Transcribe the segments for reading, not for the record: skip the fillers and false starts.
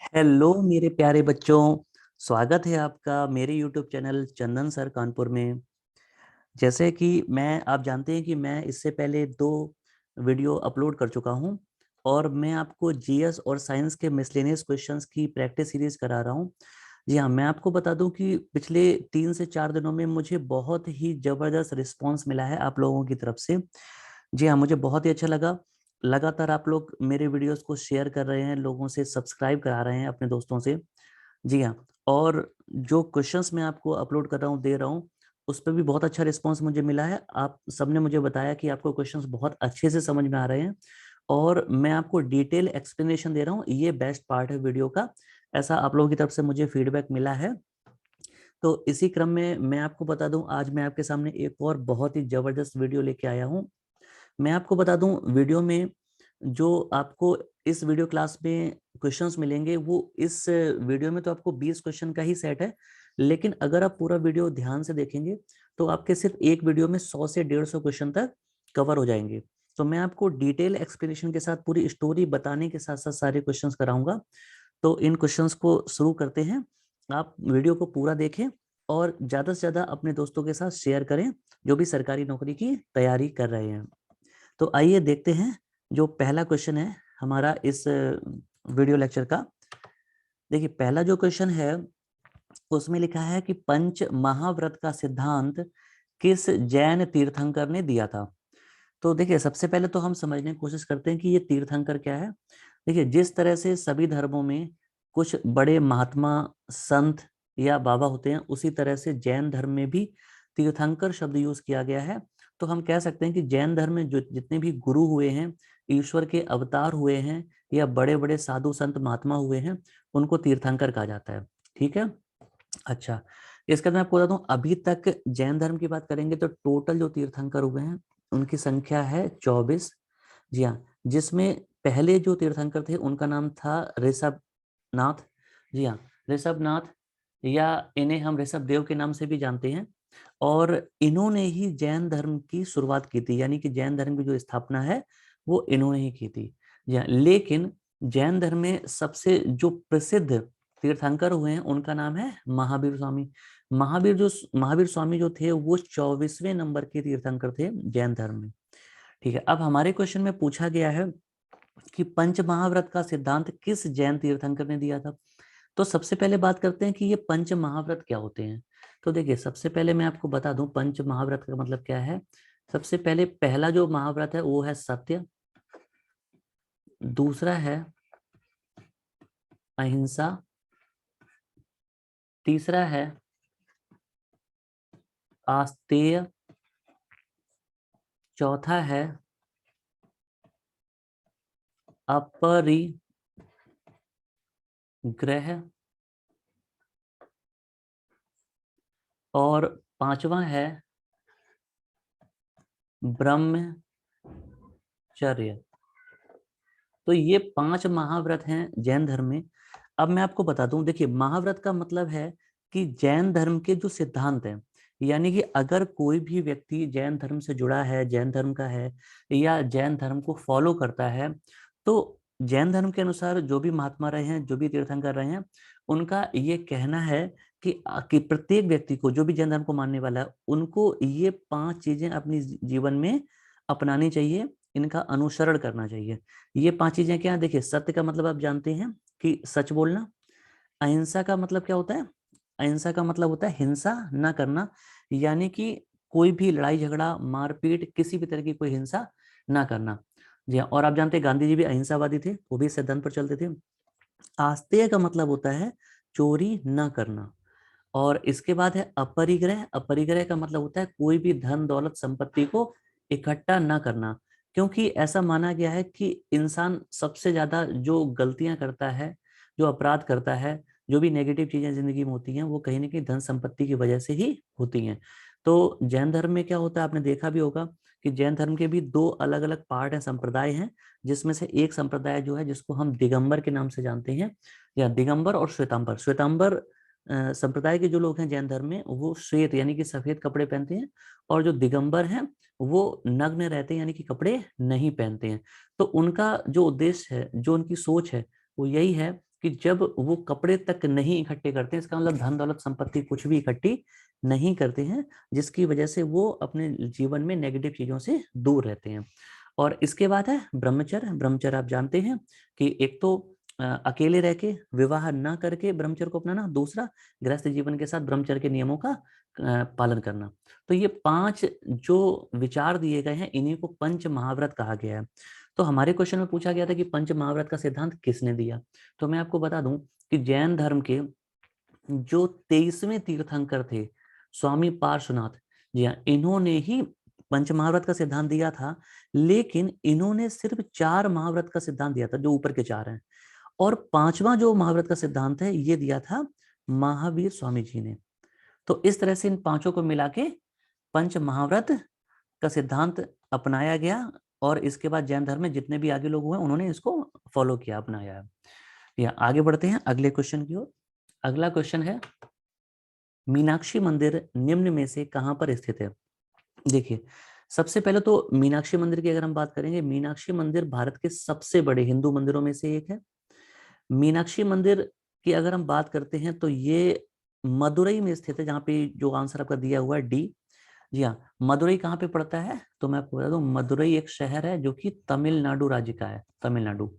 Hello मेरे प्यारे बच्चों। स्वागत है आपका मेरे यूट्यूब चैनल चंदन सर कानपुर में। जैसे कि आप जानते हैं कि मैं इससे पहले 2 वीडियो अपलोड कर चुका हूं और मैं आपको जीएस और साइंस के मिसलेनियस क्वेश्चंस की प्रैक्टिस सीरीज करा रहा हूं। जी हाँ, मैं आपको बता दूं कि पिछले 3 से 4 दिनों में मुझे बहुत ही जबरदस्त रिस्पांस मिला है आप लोगों की तरफ से। जी हाँ, मुझे बहुत ही अच्छा लगा। लगातार आप लोग मेरे वीडियोस को शेयर कर रहे हैं, लोगों से सब्सक्राइब करा रहे हैं अपने दोस्तों से। जी हाँ, और जो क्वेश्चंस मैं आपको अपलोड कर रहा हूँ, दे रहा हूँ, उस पर भी बहुत अच्छा रिस्पांस मुझे मिला है। आप सबने मुझे बताया कि आपको क्वेश्चंस बहुत अच्छे से समझ में आ रहे हैं और मैं आपको डिटेल एक्सप्लेनेशन दे रहा हूँ। ये बेस्ट पार्ट है वीडियो का, ऐसा आप लोगों की तरफ से मुझे फीडबैक मिला है। तो इसी क्रम में मैं आपको बता दूं, आज मैं आपके सामने एक और बहुत ही जबरदस्त वीडियो लेके आया हूं। मैं आपको बता दूं, वीडियो में जो आपको इस वीडियो क्लास में क्वेश्चंस मिलेंगे, वो इस वीडियो में तो आपको 20 क्वेश्चन का ही सेट है, लेकिन अगर आप पूरा वीडियो ध्यान से देखेंगे तो आपके सिर्फ एक वीडियो में 100 से 150 क्वेश्चन तक कवर हो जाएंगे। तो मैं आपको डिटेल एक्सप्लेनेशन के साथ पूरी स्टोरी बताने के साथ साथ सारे क्वेश्चंस कराऊंगा। तो इन क्वेश्चंस को शुरू करते हैं। आप वीडियो को पूरा देखें और ज़्यादा से ज़्यादा अपने दोस्तों के साथ शेयर करें जो भी सरकारी नौकरी की तैयारी कर रहे हैं। तो आइए देखते हैं जो पहला क्वेश्चन है हमारा इस वीडियो लेक्चर का। देखिए, पहला जो क्वेश्चन है उसमें लिखा है कि पंच महाव्रत का सिद्धांत किस जैन तीर्थंकर ने दिया था। तो देखिए, सबसे पहले तो हम समझने की कोशिश करते हैं कि ये तीर्थंकर क्या है। देखिए, जिस तरह से सभी धर्मों में कुछ बड़े महात्मा, संत या बाबा होते हैं, उसी तरह से जैन धर्म में भी तीर्थंकर शब्द यूज किया गया है। तो हम कह सकते हैं कि जैन धर्म में जो जितने भी गुरु हुए हैं, ईश्वर के अवतार हुए हैं या बड़े बड़े साधु संत महात्मा हुए हैं, उनको तीर्थंकर कहा जाता है। ठीक है। अच्छा, इसके बाद मैं आपको बता दूं, अभी तक जैन धर्म की बात करेंगे तो टोटल जो तीर्थंकर हुए हैं उनकी संख्या है 24। जी हाँ, जिसमें पहले जो तीर्थंकर थे उनका नाम था ऋषभ नाथ। जी हाँ, ऋषभ नाथ, या इन्हें हम ऋषभ देव के नाम से भी जानते हैं। और इन्होंने ही जैन धर्म की शुरुआत की थी, यानी कि जैन धर्म की जो स्थापना है वो इन्होंने ही की थी। जी हाँ, लेकिन जैन धर्म में सबसे जो प्रसिद्ध तीर्थंकर हुए हैं उनका नाम है महावीर स्वामी। महावीर स्वामी जो थे वो 24वें नंबर के तीर्थंकर थे जैन धर्म में। ठीक है, अब हमारे क्वेश्चन में पूछा गया है कि पंच महाव्रत का सिद्धांत किस जैन तीर्थंकर ने दिया था। तो सबसे पहले बात करते हैं कि ये पंच महाव्रत क्या होते हैं। तो देखिए, सबसे पहले मैं आपको बता दूं पंच महाव्रत का मतलब क्या है। सबसे पहले पहला जो महाव्रत है वो है सत्य, दूसरा है अहिंसा, तीसरा है आस्तेय, चौथा है अपरिग्रह, और पांचवा है ब्रह्मचर्य। तो ये 5 महाव्रत हैं जैन धर्म में। अब मैं आपको बता दूं, देखिए, महाव्रत का मतलब है कि जैन धर्म के जो सिद्धांत हैं, यानी कि अगर कोई भी व्यक्ति जैन धर्म से जुड़ा है, जैन धर्म का है या जैन धर्म को फॉलो करता है, तो जैन धर्म के अनुसार जो भी महात्मा रहे हैं, जो भी तीर्थंकर रहे हैं, उनका ये कहना है कि प्रत्येक व्यक्ति को, जो भी जैन धर्म को मानने वाला है, उनको ये 5 चीजें अपनी जीवन में अपनानी चाहिए, इनका अनुसरण करना चाहिए। ये 5 चीजें क्या है? देखिए, सत्य का मतलब आप जानते हैं कि सच बोलना। अहिंसा का मतलब क्या होता है? अहिंसा का मतलब होता है हिंसा ना करना, यानी कि कोई भी लड़ाई झगड़ा, मारपीट, किसी भी तरह की कोई हिंसा ना करना। जी हाँ, और आप जानते हैं गांधी जी भी अहिंसावादी थे, वो भी इस सिद्धांत पर चलते थे। आस्तेय का मतलब होता है चोरी ना करना। और इसके बाद है अपरिग्रह। अपरिग्रह का मतलब होता है कोई भी धन दौलत संपत्ति को इकट्ठा ना करना, क्योंकि ऐसा माना गया है कि इंसान सबसे ज्यादा जो गलतियां करता है, जो अपराध करता है, जो भी नेगेटिव चीजें जिंदगी में होती हैं, वो कहीं ना कहीं धन संपत्ति की वजह से ही होती हैं। तो जैन धर्म में क्या होता है, आपने देखा भी होगा कि जैन धर्म के भी 2 अलग अलग पार्ट हैं, संप्रदाय हैं, जिसमें से एक संप्रदाय जो है जिसको हम दिगंबर के नाम से जानते हैं, या दिगंबर और श्वेतांबर। श्वेतांबर संप्रदाय के जो लोग हैं जैन धर्म में, वो श्वेत यानी कि सफेद कपड़े पहनते हैं, और जो दिगंबर हैं वो नग्न रहते हैं, यानी कि कपड़े नहीं पहनते हैं। तो उनका जो उद्देश्य है, जो उनकी सोच है, वो यही है कि जब वो कपड़े तक नहीं इकट्ठे करते हैं, इसका मतलब धन दौलत संपत्ति कुछ भी इकट्ठी नहीं करते हैं, जिसकी वजह से वो अपने जीवन में नेगेटिव चीजों से दूर रहते हैं। और इसके बाद है ब्रह्मचर्य। ब्रह्मचर्य आप जानते हैं कि एक तो अकेले रह के विवाह ना करके ब्रह्मचर्य को अपनाना, दूसरा गृहस्थ जीवन के साथ ब्रह्मचर्य के नियमों का पालन करना। तो ये 5 जो विचार दिए गए हैं, इन्हीं को पंच महाव्रत कहा गया है। तो हमारे क्वेश्चन में पूछा गया था कि पंच महाव्रत का सिद्धांत किसने दिया। तो मैं आपको बता दूं कि जैन धर्म के जो 23वें तीर्थंकर थे, स्वामी पार्श्वनाथ, जी हाँ, इन्होंने ही पंच महाव्रत का सिद्धांत दिया था। लेकिन इन्होंने सिर्फ 4 महाव्रत का सिद्धांत दिया था, जो ऊपर के 4 हैं। और 5वां जो महाव्रत का सिद्धांत है, ये दिया था महावीर स्वामी जी ने। तो इस तरह से इन 5 को मिला के पंच महाव्रत का सिद्धांत अपनाया गया। और इसके बाद जैन धर्म में जितने भी आगे लोग हुए, उन्होंने इसको फॉलो किया, अपनाया। या आगे बढ़ते हैं अगले क्वेश्चन की ओर। अगला क्वेश्चन है, मीनाक्षी मंदिर निम्न में से कहां पर स्थित है। देखिए, सबसे पहले तो मीनाक्षी मंदिर की अगर हम बात करेंगे, मीनाक्षी मंदिर भारत के सबसे बड़े हिंदू मंदिरों में से एक है। मीनाक्षी मंदिर की अगर हम बात करते हैं तो ये मदुरई में स्थित है, जहाँ पे जो आंसर आपका दिया हुआ है डी। जी हाँ, मदुरई कहाँ पे पड़ता है, तो मैं आपको बता दूं, मदुरई एक शहर है जो कि तमिलनाडु राज्य का है, तमिलनाडु।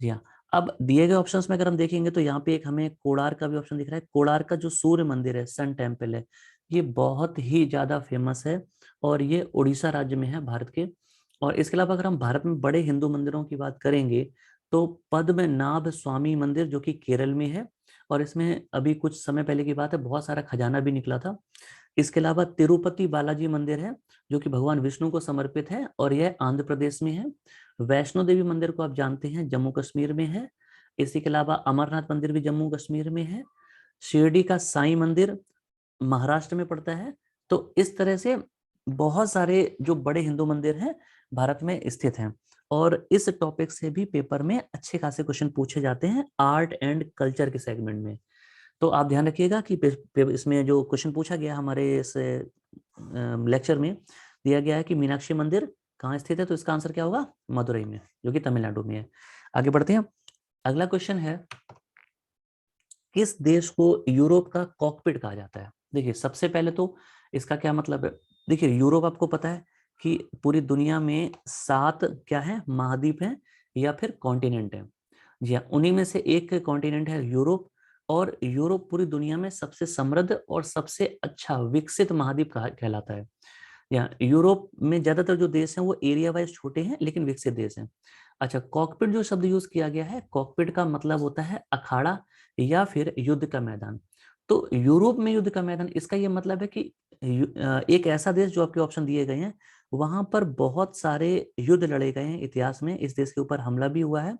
जी हाँ। अब दिए गए ऑप्शंस में अगर हम देखेंगे तो यहाँ पे एक हमें कोणार्क का भी ऑप्शन दिख रहा है। कोणार्क का जो सूर्य मंदिर है, सन टेम्पल है, ये बहुत ही ज्यादा फेमस है और ये उड़ीसा राज्य में है, भारत के। और इसके अलावा अगर हम भारत में बड़े हिंदू मंदिरों की बात करेंगे तो पद्मनाभ स्वामी मंदिर, जो कि केरल में है, और इसमें अभी कुछ समय पहले की बात है, बहुत सारा खजाना भी निकला था। इसके अलावा तिरुपति बालाजी मंदिर है, जो कि भगवान विष्णु को समर्पित है, और यह आंध्र प्रदेश में है। वैष्णो देवी मंदिर को आप जानते हैं, जम्मू कश्मीर में है। इसी के अलावा अमरनाथ मंदिर भी जम्मू कश्मीर में है। शिरडी का साईं मंदिर महाराष्ट्र में पड़ता है। तो इस तरह से बहुत सारे जो बड़े हिंदू मंदिर हैं, भारत में स्थित हैं। और इस टॉपिक से भी पेपर में अच्छे खासे क्वेश्चन पूछे जाते हैं, आर्ट एंड कल्चर के सेगमेंट में। तो आप ध्यान रखिएगा कि इसमें जो क्वेश्चन पूछा गया हमारे इस लेक्चर में, दिया गया है कि मीनाक्षी मंदिर कहाँ स्थित है, तो इसका आंसर क्या होगा, मदुरई में, जो कि तमिलनाडु में है। आगे बढ़ते हैं। अगला क्वेश्चन है, किस देश को यूरोप का कॉकपिट कहा जाता है। देखिए, सबसे पहले तो इसका क्या मतलब है। देखिए, यूरोप आपको पता है कि पूरी दुनिया में 7 क्या है, महाद्वीप हैं या फिर कॉन्टिनेंट है। जी हाँ, उन्हीं में से एक कॉन्टिनेंट है यूरोप। और यूरोप पूरी दुनिया में सबसे समृद्ध और सबसे अच्छा विकसित महाद्वीप कहलाता है। या यूरोप में ज्यादातर जो देश हैं वो एरिया वाइज छोटे हैं, लेकिन विकसित देश हैं। अच्छा, कॉकपिट जो शब्द यूज किया गया है, कॉकपिट का मतलब होता है अखाड़ा या फिर युद्ध का मैदान। तो यूरोप में युद्ध का मैदान, इसका ये मतलब है कि एक ऐसा देश, जो आपके ऑप्शन दिए गए हैं, वहां पर बहुत सारे युद्ध लड़े गए हैं इतिहास में, इस देश के ऊपर हमला भी हुआ है,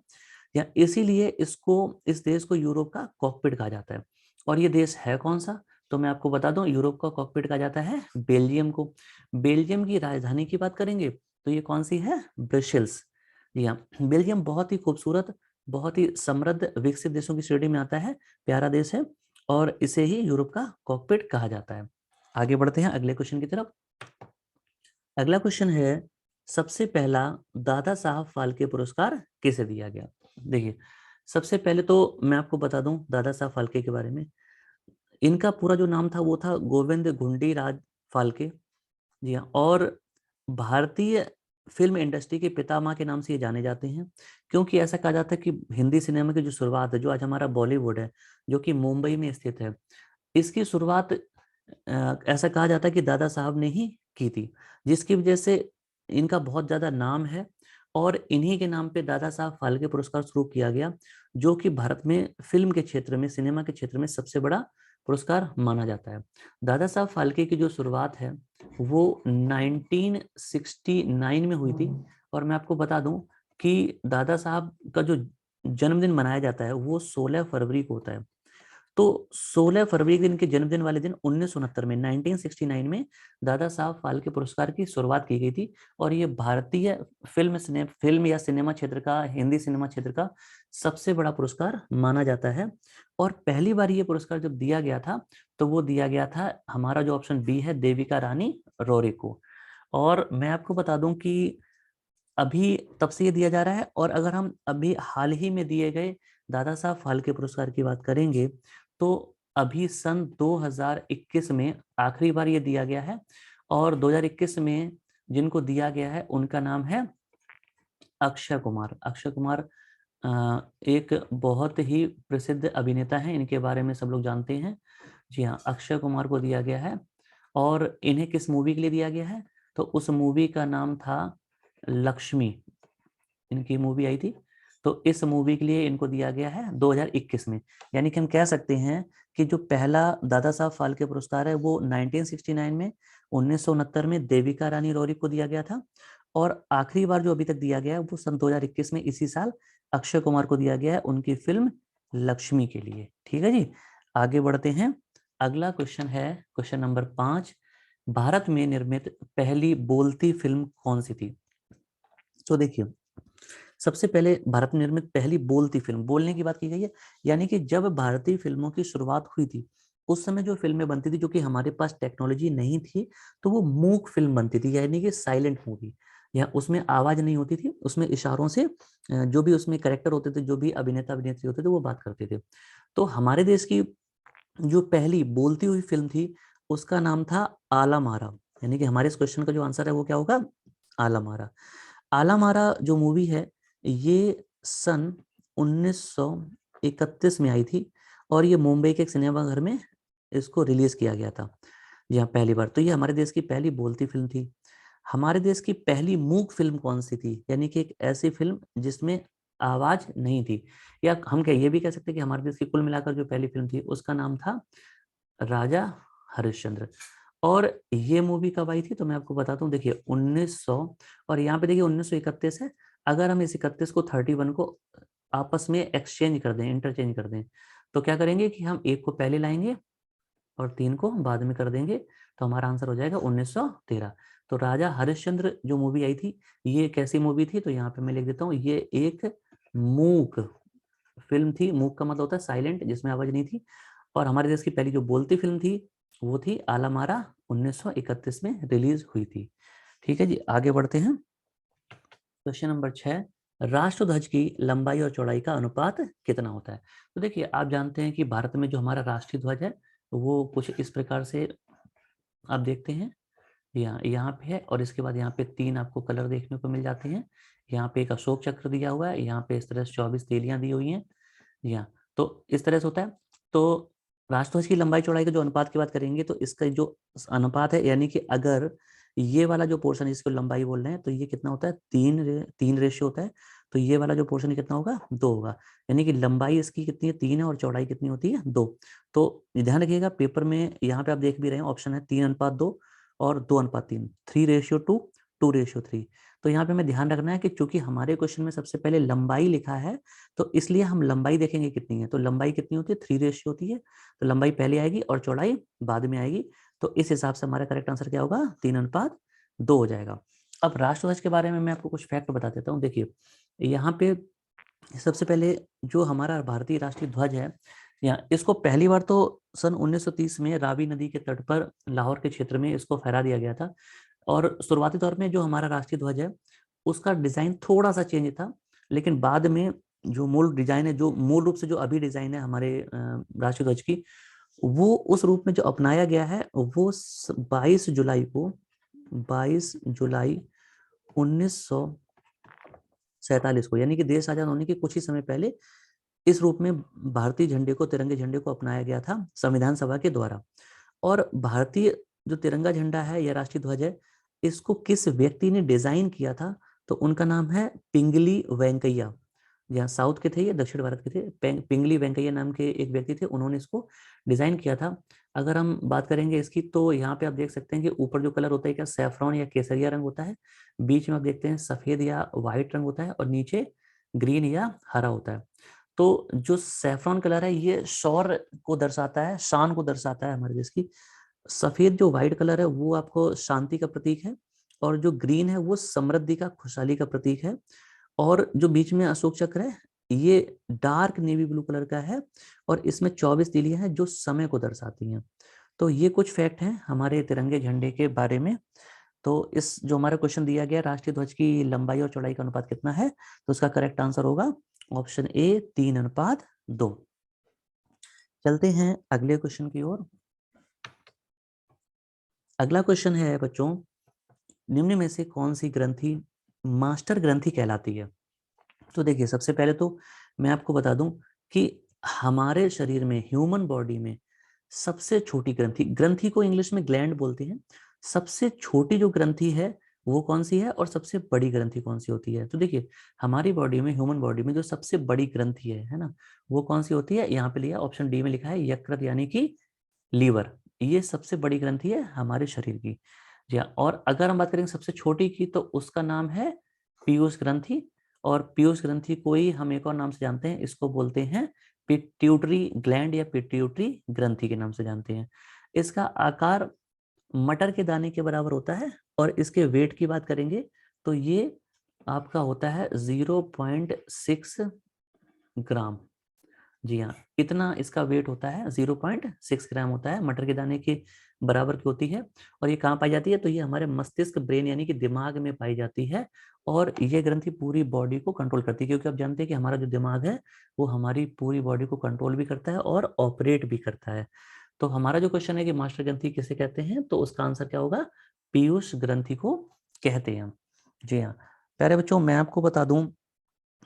या इसीलिए इसको, इस देश को यूरोप का कॉकपिट कहा जाता है। और ये देश है कौन सा, तो मैं आपको बता दूं, यूरोप का कॉकपिट कहा जाता है बेल्जियम को। बेल्जियम की राजधानी की बात करेंगे तो ये कौन सी है, ब्रसेल्स। जी हाँ, बेल्जियम बहुत ही खूबसूरत, बहुत ही समृद्ध विकसित देशों की श्रेणी में आता है, प्यारा देश है, और इसे ही यूरोप का कॉकपिट कहा जाता है। आगे बढ़ते हैं अगले क्वेश्चन की तरफ। अगला क्वेश्चन है, सबसे पहला दादा साहब फाल्के पुरस्कार किसे दिया गया। देखिए, सबसे पहले तो मैं आपको बता दूं दादा साहब फाल्के के बारे में। इनका पूरा जो नाम था वो था गोविंद गुंडी राज फाल्के। जी हाँ, और भारतीय फिल्म इंडस्ट्री के पितामह के नाम से ये जाने जाते हैं, क्योंकि ऐसा कहा जाता है कि हिंदी सिनेमा की जो शुरुआत है, जो आज हमारा बॉलीवुड है, जो कि मुंबई में स्थित है, इसकी शुरुआत ऐसा कहा जाता है कि दादा साहब ने ही की थी, जिसकी वजह से इनका बहुत ज्यादा नाम है। और इन्हीं के नाम पे दादा साहब फाल्के पुरस्कार शुरू किया गया, जो कि भारत में फिल्म के क्षेत्र में, सिनेमा के क्षेत्र में सबसे बड़ा पुरस्कार माना जाता है। दादा साहब फाल्के की जो शुरुआत है वो 1969 में हुई थी। और मैं आपको बता दूं कि दादा साहब का जो जन्मदिन मनाया जाता है वो 16 फरवरी को होता है। तो 16 फरवरी के इनके जन्मदिन वाले दिन 1969 में, 1969 में दादा साहब फाल्के पुरस्कार की शुरुआत की गई थी। और ये भारतीय फिल्म या सिनेमा क्षेत्र का, हिंदी सिनेमा क्षेत्र का सबसे बड़ा पुरस्कार माना जाता है। और पहली बार ये पुरस्कार जब दिया गया था, तो वो दिया गया था, हमारा जो ऑप्शन बी है, देविका रानी रॉय को। और मैं आपको बता दूं कि अभी तब से ये दिया जा रहा है। और अगर हम अभी हाल ही में दिए गए दादा साहब फाल्के पुरस्कार की बात करेंगे तो अभी सन 2021 में आखिरी बार ये दिया गया है, और 2021 में जिनको दिया गया है उनका नाम है अक्षय कुमार। अक्षय कुमार एक बहुत ही प्रसिद्ध अभिनेता हैं, इनके बारे में सब लोग जानते हैं। जी हाँ, अक्षय कुमार को दिया गया है। और इन्हें किस मूवी के लिए दिया गया है? तो उस मूवी का नाम था लक्ष्मी। इनकी मूवी आई थी, तो इस मूवी के लिए इनको दिया गया है 2021 में। यानी कि हम कह सकते हैं कि जो पहला दादा साहब फाल्के पुरस्कार है वो 1969 में, 1969 में देविका रानी रॉय को दिया गया था, और आखिरी बार जो अभी तक दिया गया है वो सन 2021 में इसी साल अक्षय कुमार को दिया गया है उनकी फिल्म लक्ष्मी के लिए। ठीक है जी, आगे बढ़ते हैं। अगला क्वेश्चन है क्वेश्चन नंबर 5। भारत में निर्मित पहली बोलती फिल्म कौन सी थी? तो देखिए, सबसे पहले भारत में निर्मित पहली बोलती फिल्म, बोलने की बात की गई है, यानी कि जब भारतीय फिल्मों की शुरुआत हुई थी उस समय जो फिल्में बनती थी, जो कि हमारे पास टेक्नोलॉजी नहीं थी, तो वो मूक फिल्म बनती थी, यानी कि साइलेंट मूवी। या उसमें आवाज नहीं होती थी, उसमें इशारों से जो भी उसमें कैरेक्टर होते थे, जो भी अभिनेता अभिनेत्री होते थे, वो बात करते थे। तो हमारे देश की जो पहली बोलती हुई फिल्म थी उसका नाम था आला मारा। यानी कि हमारे इस क्वेश्चन का जो आंसर है वो क्या होगा? आला मारा। आला मारा जो मूवी है ये सन 1931 में आई थी, और ये मुंबई के एक सिनेमा घर में इसको रिलीज किया गया था। जी हाँ, पहली बार। तो ये हमारे देश की पहली बोलती फिल्म थी। हमारे देश की पहली मूक फिल्म कौन सी थी? यानी कि एक ऐसी फिल्म जिसमें आवाज नहीं थी, या हम क्या ये भी कह सकते हैं कि हमारे देश की कुल मिलाकर जो पहली फिल्म थी उसका नाम था राजा हरिश्चंद्र। और ये मूवी कब आई थी तो मैं आपको बताता हूँ। देखिए 1900, और यहाँ पे देखिए 1931 है। अगर हम इस 31 को 31 को आपस में एक्सचेंज कर दें, इंटरचेंज कर दें, तो क्या करेंगे कि हम एक को पहले लाएंगे और 3 को बाद में कर देंगे, तो हमारा आंसर हो जाएगा 1913। तो राजा हरिश्चंद्र जो मूवी आई थी ये कैसी मूवी थी? तो यहाँ पे मैं लिख देता हूँ, ये एक मूक फिल्म थी। मूक का मतलब होता है साइलेंट, जिसमें आवाज नहीं थी। और हमारे देश की पहली जो बोलती फिल्म थी वो थी आला मारा, 1931 में रिलीज हुई थी। ठीक है जी, आगे बढ़ते हैं। क्वेश्चन नंबर 6, राष्ट्रध्वज की लंबाई और चौड़ाई का अनुपात कितना होता है? तो देखिए, आप जानते हैं कि भारत में जो हमारा राष्ट्रीय ध्वज है वो कुछ इस प्रकार से आप देखते हैं, यहाँ पे है, और इसके बाद यहाँ पे 3 आपको कलर देखने को मिल जाते हैं। यहाँ पे एक अशोक चक्र दिया हुआ है, यहाँ पे इस तरह से 24 तीलियां दी हुई हैं। यहाँ तो इस तरह से होता है। तो राष्ट्रध्वज की लंबाई चौड़ाई का जो अनुपात की बात करेंगे तो इसका जो अनुपात है, यानी कि अगर ये वाला जो पोर्शन इसको लंबाई बोल रहे हैं तो ये कितना होता है? 3 रेशियो होता है। तो ये वाला जो पोर्शन कितना होगा? 2 होगा। यानी कि लंबाई इसकी कितनी है? 3 है, और चौड़ाई कितनी होती है? 2। तो ध्यान रखिएगा, पेपर में यहाँ पे आप देख भी रहे हैं ऑप्शन है 3:2 और 2:3, 3:2, 2:3। तो यहाँ पे हमें ध्यान रखना है कि चूंकि हमारे क्वेश्चन में सबसे पहले लंबाई लिखा है, तो इसलिए हम लंबाई देखेंगे कितनी है। तो लंबाई कितनी होती है? 3 रेशियो होती है। तो लंबाई पहले आएगी और चौड़ाई बाद में आएगी। तो इस हिसाब से हमारा करेक्ट आंसर क्या होगा? 3:2 हो जाएगा। अब राष्ट्रध्वज के बारे में मैं आपको कुछ फैक्ट बता देता हूँ। देखिए, यहाँ पे सबसे पहले जो हमारा भारतीय राष्ट्रीय ध्वज है, यहाँ इसको पहली बार तो सन 1930 में रावी नदी के तट पर लाहौर के क्षेत्र में इसको फहरा दिया गया था। और शुरुआती तौर में जो हमारा राष्ट्रीय ध्वज है उसका डिजाइन थोड़ा सा चेंज था, लेकिन बाद में जो मूल डिजाइन है, जो मूल रूप से जो अभी डिजाइन है हमारे राष्ट्रीय ध्वज की, वो उस रूप में जो अपनाया गया है वो 22 जुलाई 1947 को, यानी कि देश आजाद होने के कुछ ही समय पहले इस रूप में भारतीय झंडे को, तिरंगे झंडे को अपनाया गया था संविधान सभा के द्वारा। और भारतीय जो तिरंगा झंडा है या राष्ट्रीय ध्वज है, इसको किस व्यक्ति ने डिजाइन किया था? तो उनका नाम है पिंगली वेंकैया। यहाँ साउथ के थे, ये दक्षिण भारत के थे। पिंगली वेंकैया नाम के एक व्यक्ति थे, उन्होंने इसको डिजाइन किया था। अगर हम बात करेंगे इसकी, तो यहाँ पे आप देख सकते हैं कि ऊपर जो कलर होता है क्या सैफरॉन या केसरिया रंग होता है, बीच में आप देखते हैं सफेद या व्हाइट रंग होता है, और नीचे ग्रीन या हरा होता है। तो जो सैफरॉन कलर है ये शौर्य को दर्शाता है, शान को दर्शाता है हमारे देश की। सफेद जो व्हाइट कलर है वो आपको शांति का प्रतीक है, और जो ग्रीन है वो समृद्धि का, खुशहाली का प्रतीक है। और जो बीच में अशोक चक्र है ये डार्क नेवी ब्लू कलर का है, और इसमें 24 तीलियां हैं जो समय को दर्शाती हैं। तो ये कुछ फैक्ट हैं हमारे तिरंगे झंडे के बारे में। तो इस जो हमारा क्वेश्चन दिया गया राष्ट्रीय ध्वज की लंबाई और चौड़ाई का अनुपात कितना है, तो उसका करेक्ट आंसर होगा ऑप्शन ए 3:2। चलते हैं अगले क्वेश्चन की ओर। अगला क्वेश्चन है बच्चों, निम्न में से कौन सी ग्रंथि मास्टर ग्रंथि कहलाती है? तो देखिए, सबसे पहले तो मैं आपको बता दूं कि हमारे शरीर में, ह्यूमन बॉडी में सबसे छोटी ग्रंथि, ग्रंथि को इंग्लिश में ग्लैंड बोलते हैं, सबसे छोटी जो ग्रंथि है वो कौन सी है और सबसे बड़ी ग्रंथि कौन सी होती है? तो देखिए, हमारी बॉडी में, ह्यूमन बॉडी में जो सबसे बड़ी ग्रंथि है ना, वो कौन सी होती है? यहाँ पे लिया ऑप्शन डी में लिखा है यकृत यानी कि लीवर। ये सबसे बड़ी ग्रंथि है हमारे शरीर की। जी हाँ, और अगर हम बात करेंगे सबसे छोटी की, तो उसका नाम है पीयूष ग्रंथि। और पीयूष ग्रंथि को ही हम एक और नाम से जानते हैं, इसको बोलते हैं पिट्यूटरी ग्लैंड या पिट्यूटरी ग्रंथि के नाम से जानते हैं। इसका आकार मटर के दाने के बराबर होता है और इसके वेट की बात करेंगे तो ये आपका होता है 0.6 ग्राम। जी हाँ, इतना इसका वेट होता है, 0.6 ग्राम होता है, मटर के दाने के बराबर की होती है। और ये कहाँ पाई जाती है? तो ये हमारे मस्तिष्क, ब्रेन यानी कि दिमाग में पाई जाती है। और ये ग्रंथि पूरी बॉडी को कंट्रोल करती है, क्योंकि आप जानते हैं कि हमारा जो दिमाग है वो हमारी पूरी बॉडी को कंट्रोल भी करता है और ऑपरेट भी करता है। तो हमारा जो क्वेश्चन है कि मास्टर ग्रंथि किसे कहते हैं, तो उसका आंसर क्या होगा? पीयूष ग्रंथि को कहते हैं। जी हाँ प्यारे बच्चों, मैं आपको बता दूं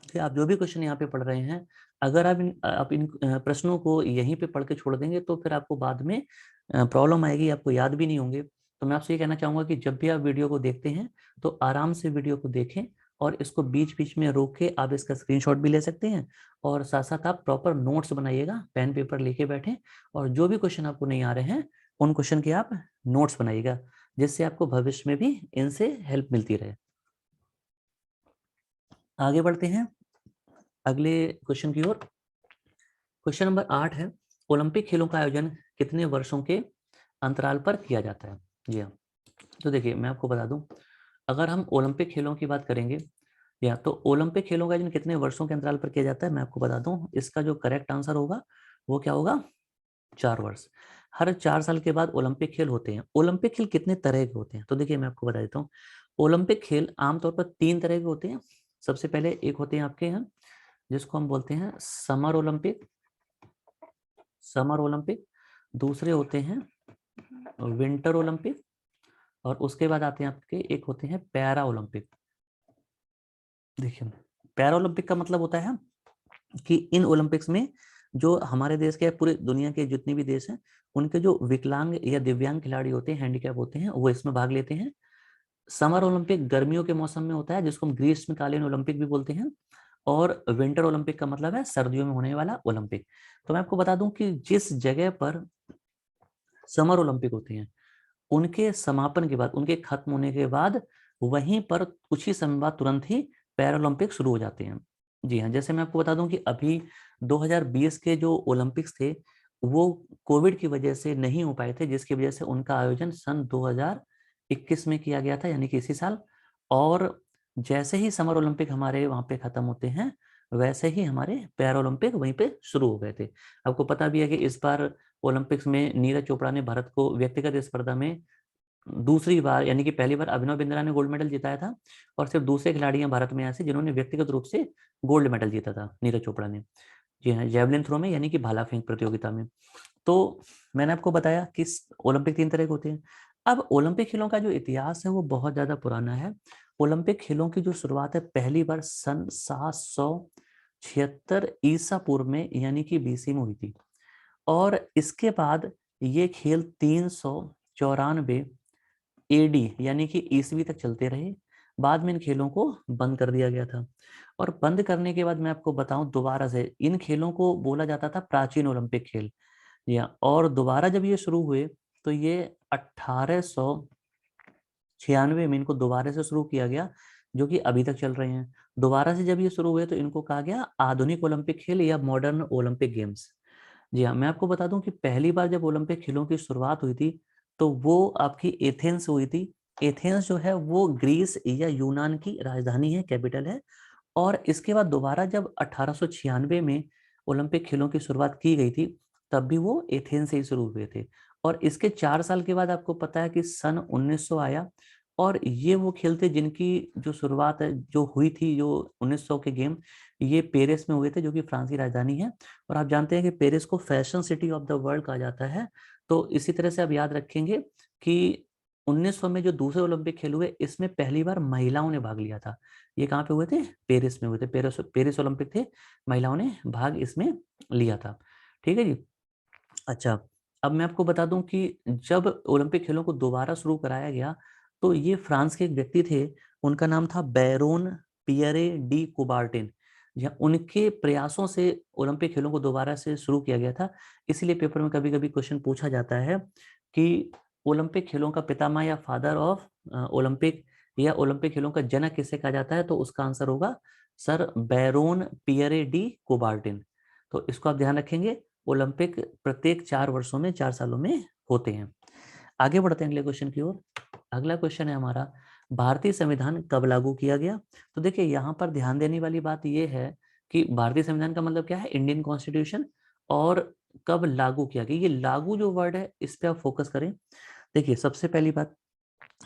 कि आप जो भी क्वेश्चन यहाँ पे पढ़ रहे हैं, अगर आप इन प्रश्नों को यहीं पे पढ़ के छोड़ देंगे तो फिर आपको बाद में प्रॉब्लम आएगी, आपको याद भी नहीं होंगे। तो मैं आपसे ये कहना चाहूंगा कि जब भी आप वीडियो को देखते हैं तो आराम से वीडियो को देखें और इसको बीच बीच में रोक के आप इसका स्क्रीनशॉट भी ले सकते हैं। और साथ साथ आप प्रॉपर नोट्स बनाइएगा, पेन पेपर लेके बैठें और जो भी क्वेश्चन आपको नहीं आ रहे हैं उन क्वेश्चन के आप नोट्स बनाइएगा, जिससे आपको भविष्य में भी इनसे हेल्प मिलती रहे। आगे बढ़ते हैं अगले क्वेश्चन की ओर। क्वेश्चन नंबर 8 है, ओलंपिक खेलों का आयोजन कितने वर्षों के अंतराल पर किया जाता है? जी हाँ, तो देखिए मैं आपको बता दूं, अगर हम ओलंपिक खेलों की बात करेंगे या तो ओलंपिक खेलों का आयोजन कितने वर्षों के अंतराल पर किया जाता है, मैं आपको बता दूं इसका जो करेक्ट आंसर होगा वो क्या होगा? 4 वर्ष। हर 4 साल के बाद ओलंपिक खेल होते हैं। ओलंपिक खेल कितने तरह के होते हैं? तो देखिए मैं आपको बता देता हूँ, ओलंपिक खेल आमतौर पर 3 तरह के होते हैं। सबसे पहले एक होते हैं आपके यहाँ जिसको हम बोलते हैं समर ओलंपिक, समर ओलंपिक। दूसरे होते हैं विंटर ओलंपिक और उसके बाद आते हैं आपके एक होते हैं पैरा ओलंपिक। देखिए पैरा ओलंपिक का मतलब होता है कि इन ओलंपिक्स में जो हमारे देश के, पूरे दुनिया के जितने भी देश हैं, उनके जो विकलांग या दिव्यांग खिलाड़ी होते हैं, हैंडीकैप होते हैं, वो इसमें भाग लेते हैं। समर ओलंपिक गर्मियों के मौसम में होता है जिसको हम ग्रीष्मकालीन ओलंपिक भी बोलते हैं। और विंटर ओलंपिक का मतलब है सर्दियों में होने वाला ओलंपिक। तो मैं आपको बता दूं कि जिस जगह पर समर ओलंपिक होते हैं उनके समापन के बाद, उनके खत्म होने के बाद वहीं पर कुछ ही समय बाद तुरंत ही पैरालंपिक शुरू हो जाते हैं। जी हाँ, जैसे मैं आपको बता दूं कि अभी 2020 के जो ओलंपिक्स थे वो कोविड की वजह से नहीं हो पाए थे, जिसकी वजह से उनका आयोजन सन 2021 में किया गया था, यानी कि इसी साल। और जैसे ही समर ओलंपिक हमारे वहाँ पे खत्म होते हैं वैसे ही हमारे पैरा ओलंपिक वहीं पे शुरू हो गए थे। आपको पता भी है कि इस बार ओलंपिक्स में नीरज चोपड़ा ने भारत को व्यक्तिगत स्पर्धा में दूसरी बार, यानी कि पहली बार अभिनव बिंद्रा ने गोल्ड मेडल जिताया था और सिर्फ दूसरे खिलाड़ी हैं भारत में ऐसे जिन्होंने व्यक्तिगत रूप से गोल्ड मेडल जीता था, नीरज चोपड़ा ने। जी हाँ, जेवलिन थ्रो में यानी कि भाला फेंक प्रतियोगिता में। तो मैंने आपको बताया कि ओलंपिक 3 तरह के होते हैं। अब ओलंपिक खेलों का जो इतिहास है वो बहुत ज्यादा पुराना है। ओलंपिक खेलों की जो शुरुआत है पहली बार सन 776 ईसा पूर्व में यानी कि बीसी में हुई थी। और इसके बाद ये खेल 394 एडी यानी कि ईसवी तक चलते रहे। बाद में इन खेलों को बंद कर दिया गया था। और बंद करने के बाद मैं आपको बताऊं, दोबारा से इन खेलों को बोला जाता था प्राचीन ओलंपिक खेल। या और दोबारा जब ये शुरू हुए तो ये 1896 में इनको दोबारा से शुरू किया गया, जो कि अभी तक चल रहे हैं। दोबारा से जब ये शुरू हुए तो इनको कहा गया आधुनिक ओलंपिक खेल या मॉडर्न ओलंपिक गेम्स। जी हाँ, मैं आपको बता दूं कि पहली बार जब ओलंपिक खेलों की शुरुआत हुई थी तो वो आपकी एथेंस हुई थी। एथेंस जो है वो ग्रीस या यूनान की राजधानी है, कैपिटल है। और इसके बाद दोबारा जब 1896 में ओलंपिक खेलों की शुरुआत की गई थी तब भी वो एथेंस से ही शुरू हुए थे। और इसके 4 साल के बाद आपको पता है कि सन 1900 आया और ये वो खेल थे जिनकी जो शुरुआत है जो हुई थी, जो 1900 के गेम, ये पेरिस में हुए थे, जो कि फ्रांस की राजधानी है। और आप जानते हैं कि पेरिस को fashion city of the world कहा जाता है। तो इसी तरह से आप याद रखेंगे कि 1900 में जो दूसरे ओलंपिक खेल हुए, इसमें पहली बार महिलाओं ने भाग लिया था। ये कहाँ पे हुए थे? पेरिस में हुए थे। पेरिस पेरिस ओलंपिक थे, महिलाओं ने भाग इसमें लिया था। ठीक है जी। अच्छा, अब मैं आपको बता दूं कि जब ओलंपिक खेलों को दोबारा शुरू कराया गया, तो ये फ्रांस के एक व्यक्ति थे, उनका नाम था बैरोन पियरे डी कुबार्टिन। जहाँ उनके प्रयासों से ओलंपिक खेलों को दोबारा से शुरू किया गया था। इसीलिए पेपर में कभी कभी क्वेश्चन पूछा जाता है कि ओलंपिक खेलों का पितामह या फादर ऑफ ओलंपिक, या ओलंपिक खेलों का जनक किसे कहा जाता है, तो उसका आंसर होगा सर बैरोन पियरे डी कुबार्टिन। तो इसको आप ध्यान रखेंगे। ओलंपिक प्रत्येक 4 वर्षों में, 4 सालों में होते हैं। आगे बढ़ते हैं अगले क्वेश्चन की ओर। अगला क्वेश्चन है हमारा, भारतीय संविधान कब लागू किया गया? तो देखिए यहाँ पर ध्यान देने वाली बात यह है कि भारतीय संविधान का मतलब क्या है? Indian constitution. और कब लागू किया गया, ये लागू जो वर्ड है इस पे आप फोकस करें। देखिए सबसे पहली बात,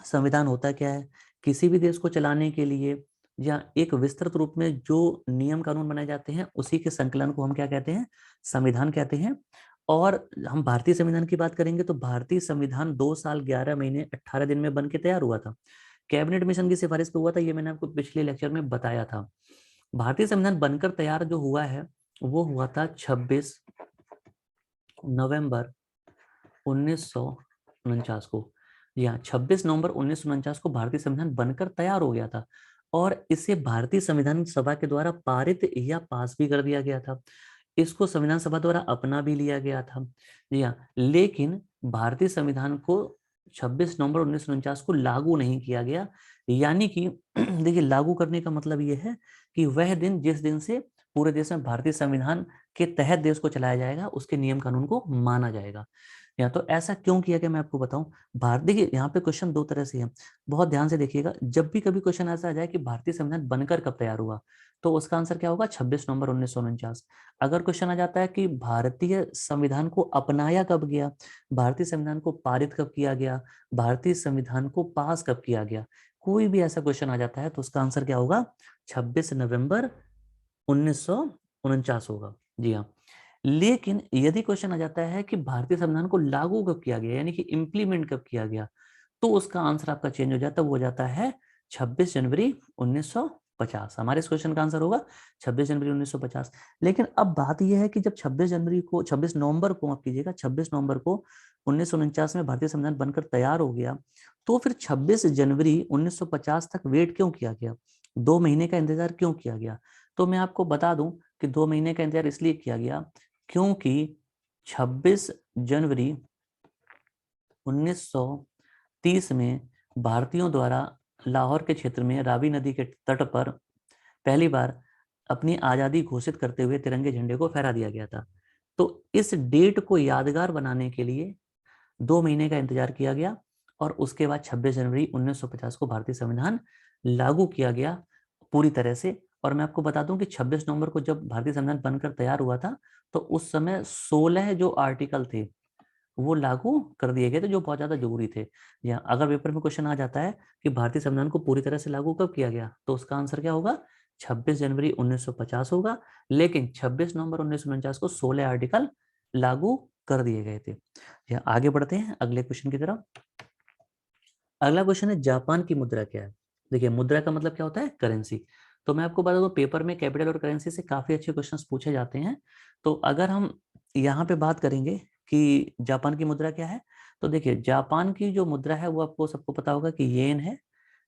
संविधान होता क्या है? किसी भी देश को चलाने के लिए या एक विस्तृत रूप में जो नियम कानून बनाए जाते हैं, उसी के संकलन को हम क्या कहते हैं? संविधान कहते हैं। और हम भारतीय संविधान की बात करेंगे तो भारतीय संविधान 2 साल 11 महीने 18 दिन में बन के तैयार हुआ था। कैबिनेट मिशन की सिफारिश पे हुआ था, ये मैंने आपको पिछले लेक्चर में बताया था। भारतीय संविधान बनकर तैयार जो हुआ है, वो हुआ था 26 नवंबर 1949 को। जी हाँ, 26 नवंबर 1949 को भारतीय संविधान बनकर तैयार हो गया था। और इसे भारतीय संविधान सभा के द्वारा पारित या पास भी कर दिया गया था। इसको संविधान सभा द्वारा अपना भी लिया गया था। जी हाँ, लेकिन भारतीय संविधान को 26 नवंबर 1949 को लागू नहीं किया गया। यानी कि देखिए, लागू करने का मतलब ये है कि वह दिन जिस दिन से पूरे देश में भारतीय संविधान के तहत देश को चलाया जाएगा, उसके नियम कानून को माना जाएगा। या तो ऐसा क्यों किया गया, मैं आपको बताऊं। भारत, देखिए यहाँ पे क्वेश्चन दो तरह से है, बहुत ध्यान से देखिएगा। जब भी कभी क्वेश्चन ऐसा आ जाए कि भारतीय संविधान बनकर कब तैयार हुआ, तो उसका आंसर क्या होगा? 26 नवंबर 1949। अगर क्वेश्चन आ जाता है कि भारतीय संविधान को अपनाया कब गया, भारतीय संविधान को पारित कब किया गया, भारतीय संविधान को पास कब किया गया, कोई भी ऐसा क्वेश्चन आ जाता है, तो उसका आंसर क्या होगा? 26 नवंबर 1949 होगा। जी हाँ। लेकिन यदि क्वेश्चन आ जाता है कि भारतीय संविधान को लागू कब किया गया, यानी कि इंप्लीमेंट कब किया गया, तो उसका आंसर आपका चेंज हो जाता है, वो हो जाता है 26 जनवरी 1950। हमारे इस क्वेश्चन का आंसर होगा 26 जनवरी 1950। लेकिन अब बात यह है कि जब 26 जनवरी को, 26 नवंबर को, माफ कीजिएगा, 26 नवंबर को 1949 में भारतीय संविधान बनकर तैयार हो गया, तो फिर 26 जनवरी 1950 तक वेट क्यों किया गया? 2 महीने का इंतजार क्यों किया गया? तो मैं आपको बता दूं कि 2 महीने का इंतजार इसलिए किया गया क्योंकि 26 जनवरी 1930 में भारतीयों द्वारा लाहौर के क्षेत्र में रावी नदी के तट पर पहली बार अपनी आज़ादी घोषित करते हुए तिरंगे झंडे को फहरा दिया गया था। तो इस डेट को यादगार बनाने के लिए 2 महीने का इंतजार किया गया, और उसके बाद 26 जनवरी 1950 को भारतीय संविधान लागू किया गया पूरी तरह से। और मैं आपको बता दूं कि 26 नवंबर को जब भारतीय संविधान बनकर तैयार हुआ था, तो उस समय 16 जो आर्टिकल थे वो लागू कर दिए गए थे, जो बहुत ज्यादा जरूरी थे। या अगर पेपर में क्वेश्चन आ जाता है कि भारतीय संविधान को पूरी तरह से लागू कब किया गया, तो उसका आंसर क्या होगा? 26 जनवरी 1950 होगा। लेकिन 26 नवंबर 1949 को 16 आर्टिकल लागू कर दिए गए थे। या आगे बढ़ते हैं अगले क्वेश्चन की तरफ। अगला क्वेश्चन है, जापान की मुद्रा क्या है? देखिए, मुद्रा का मतलब क्या होता है? करेंसी। तो मैं आपको बता दूं, पेपर में कैपिटल और करेंसी से काफी अच्छे क्वेश्चंस पूछे जाते हैं। तो अगर हम यहाँ पे बात करेंगे कि जापान की मुद्रा क्या है, तो देखिए, जापान की जो मुद्रा है वो आपको सबको पता होगा कि येन है।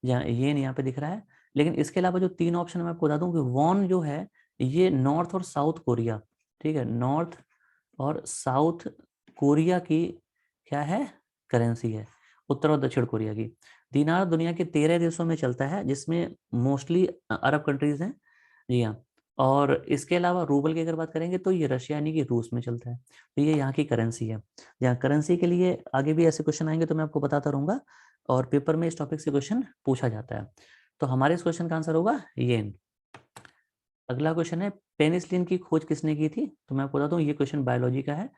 येन यहाँ पे दिख रहा है। लेकिन इसके अलावा जो 3 ऑप्शन मैं आपको बता दूं कि वॉन जो है, ये नॉर्थ और साउथ कोरिया, ठीक है, नॉर्थ और साउथ कोरिया की क्या है? करेंसी है। उत्तर और दक्षिण कोरिया की। दिनार दुनिया के 13 देशों में चलता है, जिसमें मोस्टली अरब कंट्रीज हैं। जी हाँ। और इसके अलावा रूबल की अगर बात करेंगे तो ये रशिया यानी कि रूस में चलता है। तो ये यहाँ की करेंसी है। यहाँ करेंसी के लिए आगे भी ऐसे क्वेश्चन आएंगे तो मैं आपको बताता रहूंगा, और पेपर में इस टॉपिक से क्वेश्चन पूछा जाता है। तो हमारे इस क्वेश्चन का आंसर होगा येन। अगला क्वेश्चन है, पेनिसिलिन की खोज किसने की थी? तो मैं आपको बता दूं, ये क्वेश्चन बायोलॉजी का है।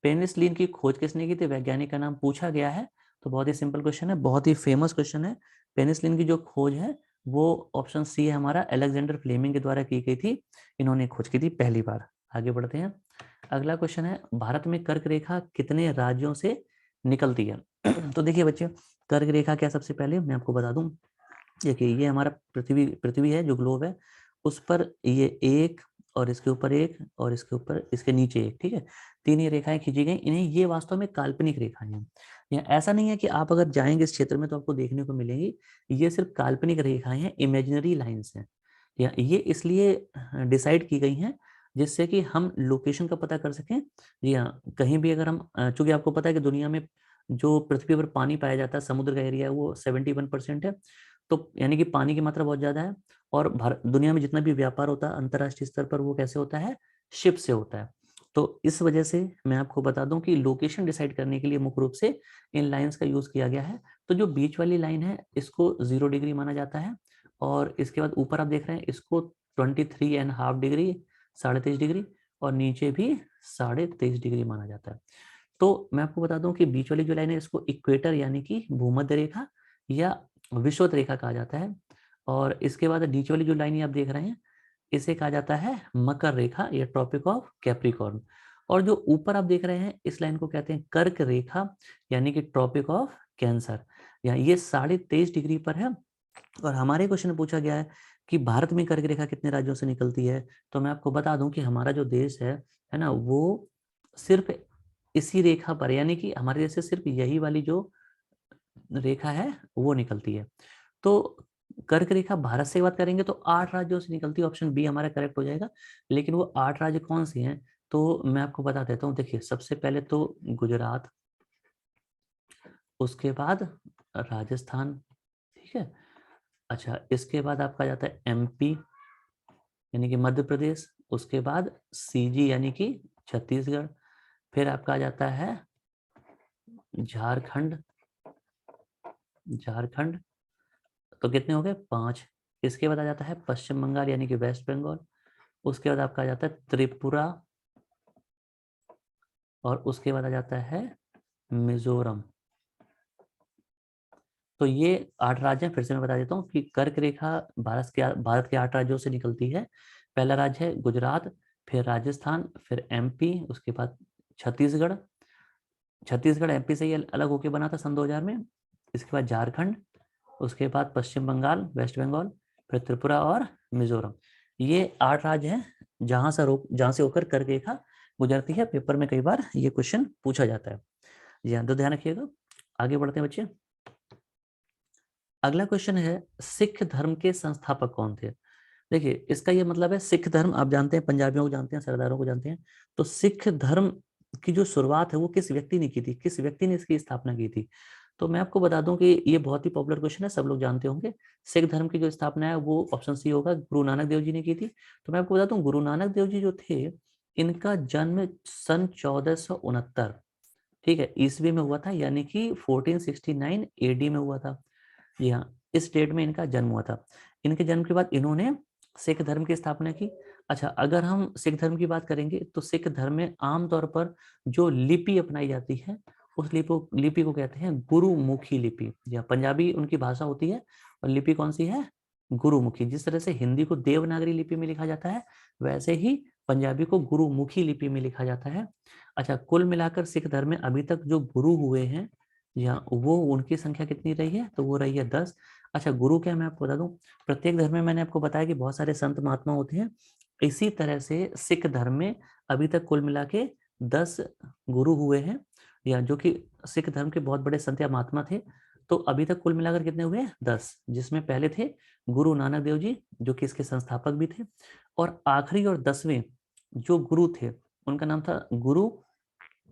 पेनिसिलिन की खोज किसने की थी, वैज्ञानिक का नाम पूछा गया है। तो बहुत ही सिंपल क्वेश्चन है, बहुत ही फेमस क्वेश्चन है। पेनिसिलिन की जो खोज है वो ऑप्शन सी है हमारा, अलेक्जेंडर फ्लेमिंग के द्वारा की गई थी, इन्होंने खोज की थी पहली बार। आगे बढ़ते हैं। अगला क्वेश्चन है, भारत में कर्क रेखा कितने राज्यों से निकलती है? तो देखिए बच्चे, कर्क रेखा क्या, सबसे पहले मैं आपको बता दूं, देखिए ये हमारा पृथ्वी पृथ्वी है जो ग्लोब है, उस पर ये एक, और इसके ऊपर एक, और इसके ऊपर इसके नीचे एक, ठीक है, तीन ये रेखाएं खींची गई। इन्हें ये वास्तव में काल्पनिक रेखाएं हैं। ऐसा नहीं है कि आप अगर जाएंगे इस क्षेत्र में तो आपको देखने को मिलेंगी, ये सिर्फ काल्पनिक रेखाएं हैं, इमेजिनरी लाइंस हैं। या ये इसलिए डिसाइड की गई हैं जिससे कि हम लोकेशन का पता कर सकें। जी हाँ, कहीं भी अगर हम, चूंकि आपको पता है कि दुनिया में जो पृथ्वी पर पानी पाया जाता है, समुद्र का एरिया है वो 71% है, तो यानी कि पानी की मात्रा बहुत ज्यादा है। और दुनिया में जितना भी व्यापार होता है अंतर्राष्ट्रीय स्तर पर, वो कैसे होता है, शिप से होता है। तो इस वजह से मैं आपको बता दूं कि लोकेशन डिसाइड करने के लिए मुख्य रूप से इन लाइंस का यूज किया गया है। तो जो बीच वाली लाइन है इसको 0 डिग्री माना जाता है, और इसके बाद ऊपर आप देख रहे हैं इसको 23.5 डिग्री, 23.5 डिग्री, और नीचे भी 23.5 डिग्री माना जाता है। तो मैं आपको बता दूं कि बीच वाली जो लाइन है इसको इक्वेटर यानी कि भूमध्य रेखा या विषुवत रेखा कहा जाता है। और इसके बाद नीचे वाली जो लाइन आप देख रहे हैं इसे कहा जाता है मकर रेखा या ट्रॉपिक ऑफ कैप्रिकॉर्न। और जो ऊपर आप देख रहे हैं इस लाइन को कहते हैं कर्क रेखा यानी कि ट्रॉपिक ऑफ कैंसर। या ये 23.5 डिग्री पर है। और हमारे क्वेश्चन में पूछा गया है कि भारत में कर्क रेखा कितने राज्यों से निकलती है, तो मैं आपको बता दूं कि हमारा जो देश है ना, वो सिर्फ इसी रेखा पर, यानी कि हमारे देश से सिर्फ यही वाली जो रेखा है वो निकलती है। तो कर्क रेखा भारत से बात करेंगे तो 8 राज्यों से निकलती है, ऑप्शन बी हमारा करेक्ट हो जाएगा। लेकिन वो 8 राज्य कौन से हैं, तो मैं आपको बता देता हूँ। देखिए सबसे पहले तो गुजरात, उसके बाद राजस्थान, ठीक है। अच्छा, इसके बाद आपका जाता है एमपी यानी कि मध्य प्रदेश, उसके बाद सीजी यानी कि छत्तीसगढ़, फिर आपका आ जाता है झारखंड, झारखंड, तो कितने हो गए, 5। इसके बाद आ जाता है पश्चिम बंगाल यानी कि वेस्ट बंगाल, उसके बाद आपका आ जाता है त्रिपुरा, और उसके बाद आ जाता है मिजोरम। तो ये 8 राज्य हैं। फिर से मैं बता देता हूँ कि कर्क रेखा भारत के 8 राज्यों से निकलती है। पहला राज्य है गुजरात, फिर राजस्थान, फिर एमपी, उसके बाद छत्तीसगढ़, छत्तीसगढ़ एमपी से ही अलग होकर बना था सन 2000 में। इसके बाद झारखंड, उसके बाद पश्चिम बंगाल, वेस्ट बंगाल, फिर त्रिपुरा और मिजोरम। ये 8 राज्य हैं जहां से होकर कर्क रेखा गुजरती है। पेपर में कई बार ये क्वेश्चन पूछा जाता है। जी हाँ, तो ध्यान रखिएगा। आगे बढ़ते हैं बच्चे। अगला क्वेश्चन है, सिख धर्म के संस्थापक कौन थे? देखिए इसका ये मतलब है, सिख धर्म आप जानते हैं, पंजाबियों को जानते हैं, सरदारों को जानते हैं। तो सिख धर्म की जो शुरुआत है वो किस व्यक्ति ने की थी, किस व्यक्ति ने इसकी स्थापना की थी? तो मैं आपको बता दूं कि ये बहुत ही पॉपुलर क्वेश्चन है, सब लोग जानते होंगे। सिख धर्म की जो स्थापना है वो ऑप्शन सी होगा, गुरु नानक देव जी ने की थी। तो मैं आपको बता दूं, गुरु नानक देव जी जो थे, इनका जन्म सन 1469, ठीक है, ईस्वी में हुआ था, यानी कि 1469 एडी में हुआ था। जी हाँ, इस डेट में इनका जन्म हुआ था। इनके जन्म के बाद इन्होंने सिख धर्म की स्थापना की। अच्छा, अगर हम सिख धर्म की बात करेंगे तो सिख धर्म में आमतौर पर जो लिपि अपनाई जाती है उस लिपि को कहते हैं गुरुमुखी लिपि, या पंजाबी उनकी भाषा होती है। और लिपि कौन सी है, गुरुमुखी। जिस तरह से हिंदी को देवनागरी लिपि में लिखा जाता है, वैसे ही पंजाबी को गुरुमुखी लिपि में लिखा जाता है। अच्छा, कुल मिलाकर सिख धर्म में अभी तक जो गुरु हुए हैं, या वो उनकी संख्या कितनी रही है, तो वो रही है 10। अच्छा, गुरु क्या, मैं आपको बता दूं, प्रत्येक धर्म में मैंने आपको बताया कि बहुत सारे संत महात्मा होते हैं। इसी तरह से सिख धर्म में अभी तक कुल मिला के 10 गुरु हुए हैं, या जो कि सिख धर्म के बहुत बड़े संत या महात्मा थे। तो अभी तक कुल मिलाकर कितने हुए, 10, जिसमें पहले थे गुरु नानक देव जी जो कि इसके संस्थापक भी थे, और आखिरी और 10वें जो गुरु थे उनका नाम था गुरु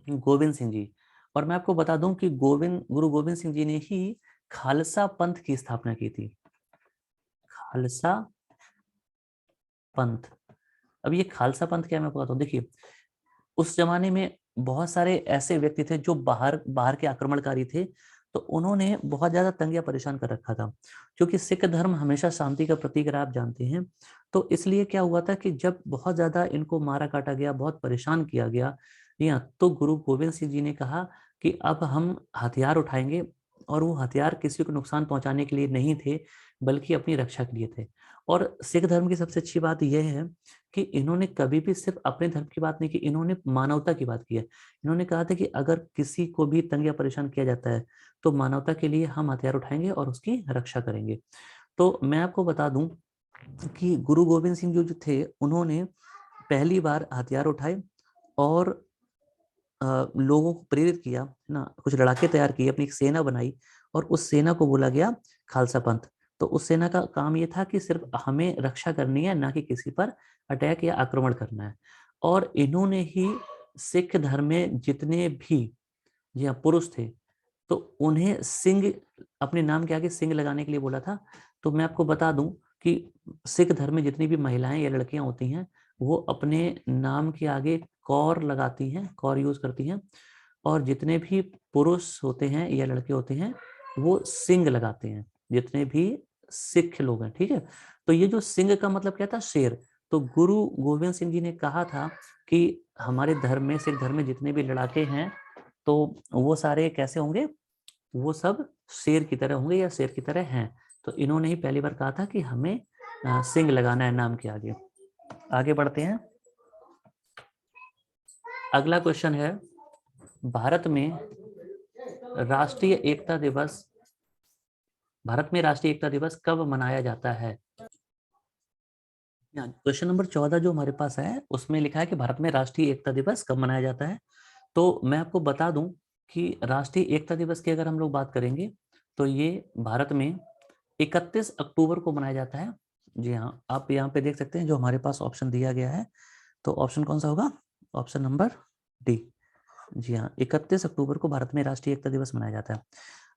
गोविंद सिंह जी। और मैं आपको बता दूं कि गुरु गोविंद सिंह जी ने ही खालसा पंथ की स्थापना की थी, खालसा पंथ। अब ये खालसा पंथ क्या है मैं आपको बताता हूँ। देखिए उस जमाने में बहुत सारे ऐसे व्यक्ति थे जो बाहर बाहर के आक्रमणकारी थे, तो उन्होंने बहुत ज्यादा तंग या परेशान कर रखा था। क्योंकि सिख धर्म हमेशा शांति का प्रतीक रहा, आप जानते हैं। तो इसलिए क्या हुआ था कि जब बहुत ज्यादा इनको मारा काटा गया, बहुत परेशान किया गया, या तो गुरु गोविंद सिंह जी ने कहा कि अब हम हथियार उठाएंगे, और वो हथियार किसी को नुकसान पहुंचाने के लिए नहीं थे, बल्कि अपनी रक्षा के लिए थे। और सिख धर्म की सबसे अच्छी बात यह है कि इन्होंने कभी भी सिर्फ अपने धर्म की बात नहीं की, इन्होंने मानवता की बात की है। इन्होंने कहा था कि अगर किसी को भी तंग या परेशान किया जाता है तो मानवता के लिए हम हथियार उठाएंगे और उसकी रक्षा करेंगे। तो मैं आपको बता दूं कि गुरु गोविंद सिंह जो थे, उन्होंने पहली बार हथियार उठाए और लोगों को प्रेरित किया, है ना, कुछ लड़ाके तैयार किए, अपनी एक सेना बनाई और उस सेना को बोला गया खालसा पंथ। तो उस सेना का काम ये था कि सिर्फ हमें रक्षा करनी है, ना कि किसी पर अटैक या आक्रमण करना है। और इन्होंने ही सिख धर्म में जितने भी जी पुरुष थे, तो उन्हें सिंह, अपने नाम के आगे सिंह लगाने के लिए बोला था। तो मैं आपको बता दूं कि सिख धर्म में जितनी भी महिलाएं या लड़कियां होती हैं, वो अपने नाम के आगे कौर लगाती हैं, कौर यूज करती हैं। और जितने भी पुरुष होते हैं या लड़के होते हैं, वो सिंह लगाते हैं, जितने भी सिख लोग हैं, ठीक है। तो ये जो सिंह का मतलब क्या था, शेर। तो गुरु गोविंद सिंह जी ने कहा था कि हमारे धर्म में, सिख धर्म में जितने भी लड़ाके हैं, तो वो सारे कैसे होंगे, वो सब शेर की तरह होंगे या शेर की तरह हैं। तो इन्होंने ही पहली बार कहा था कि हमें सिंह लगाना है नाम के आगे। आगे बढ़ते हैं। अगला क्वेश्चन है, भारत में राष्ट्रीय एकता दिवस, भारत में राष्ट्रीय एकता दिवस कब मनाया जाता है? क्वेश्चन नंबर 14 जो हमारे पास है, उसमें लिखा है कि भारत में राष्ट्रीय एकता दिवस कब मनाया जाता है। तो मैं आपको बता दूं कि राष्ट्रीय एकता दिवस की अगर हम लोग बात करेंगे, तो ये भारत में 31 अक्टूबर को मनाया जाता है। जी हाँ, आप यहाँ पे देख सकते हैं जो हमारे पास ऑप्शन दिया गया है। तो ऑप्शन कौन सा होगा? Option number D. जी हाँ, 31 अक्टूबर को भारत में राष्ट्रीय एकता दिवस मनाया जाता है।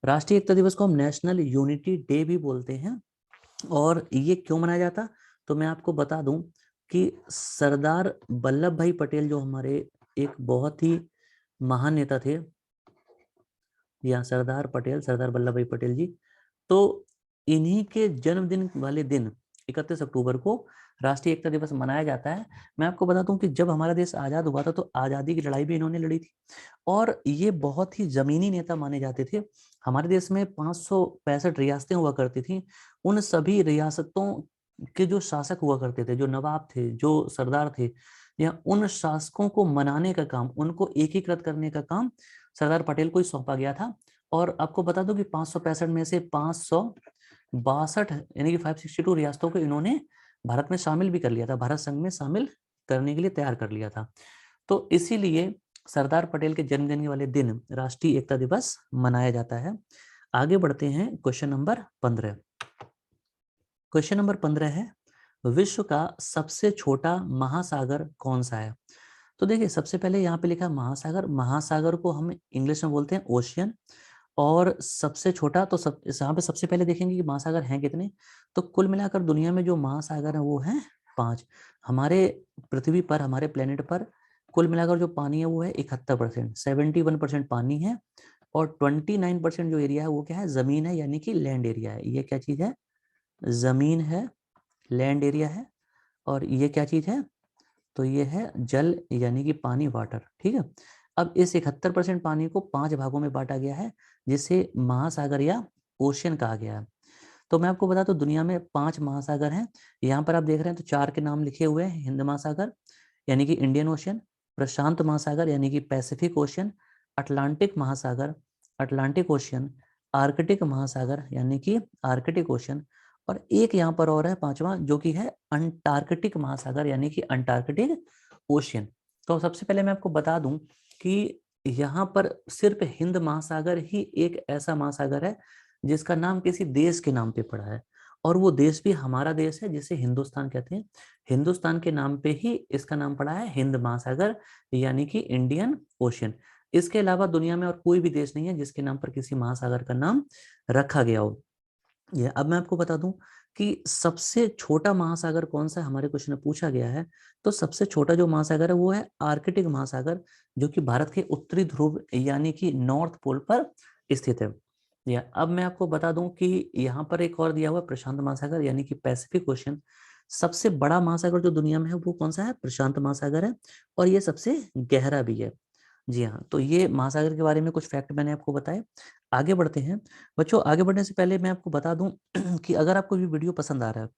राष्ट्रीय एकता दिवस को हम नेशनल यूनिटी डे भी बोलते हैं। और ये क्यों मनाया जाता, तो मैं आपको बता दूं कि सरदार वल्लभ भाई पटेल जो हमारे एक बहुत ही महान नेता थे, या सरदार पटेल, सरदार वल्लभ भाई पटेल जी, तो इन्हीं के जन्मदिन वाले दिन 31 अक्टूबर को राष्ट्रीय एकता दिवस मनाया जाता है। मैं आपको बता दूं कि जब हमारा देश आजाद हुआ था, तो आजादी की लड़ाई भी इन्होंने लड़ी थी। और ये बहुत ही जमीनी नेता माने जाते थे। हमारे देश में 565 रियासतें हुआ करती थी। उन सभी रियासतों के जो शासक हुआ करते थे, जो नवाब थे, जो सरदार थे, या उन शासकों को मनाने का काम, उनको एकीकृत करने का काम सरदार पटेल को ही सौंपा गया था। और आपको बता दो कि 565 में से 562 यानी कि 562 रियासतों को इन्होंने भारत में शामिल भी कर लिया था, भारत संघ में शामिल करने के लिए तैयार कर लिया था। तो इसीलिए सरदार पटेल के जन्मदिन वाले दिन राष्ट्रीय एकता दिवस मनाया जाता है। आगे बढ़ते हैं, क्वेश्चन नंबर 15। क्वेश्चन नंबर 15 है, विश्व का सबसे छोटा महासागर कौन सा है? तो देखिए, सबसे पहले यहाँ पे लिखा है महासागर। महासागर को हम इंग्लिश में बोलते हैं ओशियन। और सबसे छोटा, तो सब यहाँ पे सबसे पहले देखेंगे कि महासागर हैं कितने। तो कुल मिलाकर दुनिया में जो महासागर है वो है 5। हमारे पृथ्वी पर, हमारे प्लेनेट पर कुल मिलाकर जो पानी है वो है 71%, 71% पानी है। और 29% जो एरिया है वो क्या है, जमीन है, यानी कि लैंड एरिया है। ये क्या चीज है, जमीन है, लैंड एरिया है। और ये क्या चीज है, तो ये है जल, यानी कि पानी, वाटर, ठीक है। अब इस 71% पानी को 5 भागों में बांटा गया है, जिसे महासागर या ओशियन कहा गया है। तो मैं आपको बता दूं, दुनिया में 5 महासागर हैं। यहाँ पर आप देख रहे हैं तो 4 के नाम लिखे हुए हैं। हिंद महासागर यानी कि इंडियन ओशियन, प्रशांत महासागर यानी कि पैसिफिक ओशियन, अटलांटिक महासागर, अटलांटिक ओशियन, आर्कटिक महासागर यानी कि आर्कटिक ओशियन, और एक यहाँ पर और है 5वां, जो कि है अंटार्कटिक महासागर यानी कि अंटार्कटिक ओशियन। तो सबसे पहले मैं आपको बता दूं कि यहाँ पर सिर्फ हिंद महासागर ही एक ऐसा महासागर है जिसका नाम किसी देश के नाम पे पड़ा है। और वो देश भी हमारा देश है, जिसे हिंदुस्तान कहते हैं। हिंदुस्तान के नाम पे ही इसका नाम पड़ा है हिंद महासागर, यानी कि इंडियन ओशियन। इसके अलावा दुनिया में और कोई भी देश नहीं है जिसके नाम पर किसी महासागर का नाम रखा गया हो। ये अब मैं आपको बता दूं कि सबसे छोटा महासागर कौन सा है, हमारे क्वेश्चन में पूछा गया है। तो सबसे छोटा जो महासागर है वो है आर्कटिक महासागर, जो कि भारत के उत्तरी ध्रुव यानी कि नॉर्थ पोल पर स्थित है। या अब मैं आपको बता दूं कि यहाँ पर एक और दिया हुआ प्रशांत महासागर यानी कि पैसिफिक ओशियन। सबसे बड़ा महासागर जो दुनिया में है वो कौन सा है, प्रशांत महासागर है। और ये सबसे गहरा भी है। जी हाँ, तो ये महासागर के बारे में कुछ फैक्ट मैंने आपको बताए। आगे बढ़ते हैं। बच्चों, आगे बढ़ने से पहले मैं आपको बता दूं कि अगर आपको ये वीडियो पसंद आ रहा है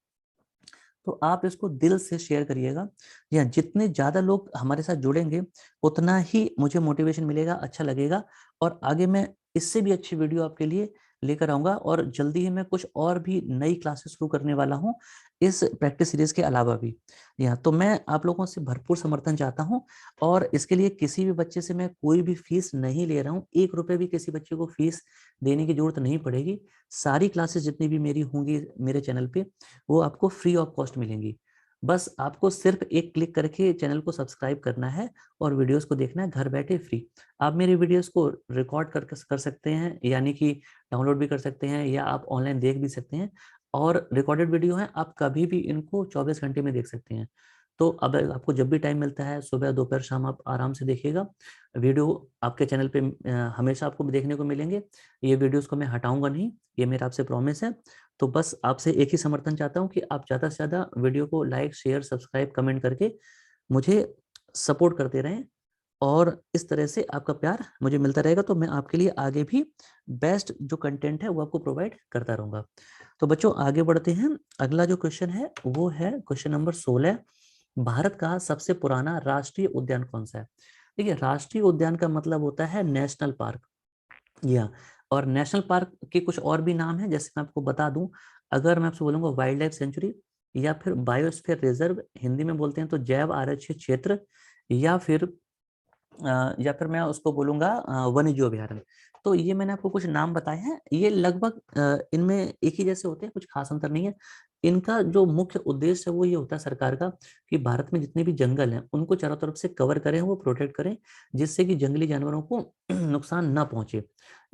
तो आप इसको दिल से शेयर करिएगा। या जितने ज़्यादा लोग हमारे साथ जुड़ेंगे उतना ही मुझे मोटिवेशन मिलेगा, अच्छा लगेगा, और आगे मैं इससे भी अच्छी वीडियो आपके लिए लेकर आऊँगा। और जल्दी ही मैं कुछ और भी नई क्लासेस शुरू करने वाला हूँ इस प्रैक्टिस सीरीज के अलावा भी। यहाँ तो मैं आप लोगों से भरपूर समर्थन चाहता हूँ, और इसके लिए किसी भी बच्चे से मैं कोई भी फीस नहीं ले रहा हूँ। 1 रुपए भी किसी बच्चे को फीस देने की जरूरत नहीं पड़ेगी। सारी क्लासेस जितनी भी मेरी होंगी मेरे चैनल पे, वो आपको फ्री ऑफ कॉस्ट मिलेंगी। बस आपको सिर्फ एक क्लिक करके चैनल को सब्सक्राइब करना है और वीडियोस को देखना है घर बैठे फ्री। आप मेरे वीडियोस को रिकॉर्ड कर सकते हैं, यानी कि डाउनलोड भी कर सकते हैं, या आप ऑनलाइन देख भी सकते हैं। और रिकॉर्डेड वीडियो है, आप कभी भी इनको 24 घंटे में देख सकते हैं। तो अब आपको जब भी टाइम मिलता है, सुबह दोपहर शाम, आप आराम से देखिएगा। वीडियो आपके चैनल पे हमेशा आपको देखने को मिलेंगे। ये वीडियोस को मैं हटाऊंगा नहीं, ये मेरा आपसे प्रॉमिस है। तो बस आपसे एक ही समर्थन चाहता हूँ कि आप ज़्यादा से ज़्यादा वीडियो को लाइक, शेयर, सब्सक्राइब, कमेंट करके मुझे सपोर्ट करते रहें, और इस तरह से आपका प्यार मुझे मिलता रहेगा। तो मैं आपके लिए आगे भी बेस्ट जो कंटेंट है वो आपको प्रोवाइड करता रहूँगा। तो बच्चों, आगे बढ़ते हैं। अगला जो क्वेश्चन है वो है क्वेश्चन नंबर 16। भारत का सबसे पुराना राष्ट्रीय उद्यान कौन सा है? देखिए, राष्ट्रीय उद्यान का मतलब होता है नेशनल पार्क। या और नेशनल पार्क के कुछ और भी नाम हैं, जैसे मैं आपको बता दूं। अगर मैं आपसे बोलूंगा वाइल्ड लाइफ सेंचुरी, या फिर बायोस्फीयर रिजर्व, हिंदी में बोलते हैं तो जैव आरक्षित क्षेत्र, या फिर मैं उसको बोलूंगा वन्यजीव अभयारण्य। तो ये मैंने आपको कुछ नाम बताए हैं। ये लगभग इनमें एक ही जैसे होते हैं, कुछ खास अंतर नहीं है। इनका जो मुख्य उद्देश्य है वो ये होता है सरकार का, कि भारत में जितने भी जंगल हैं उनको चारों तरफ से कवर करें, वो प्रोटेक्ट करें, जिससे कि जंगली जानवरों को नुकसान ना पहुंचे।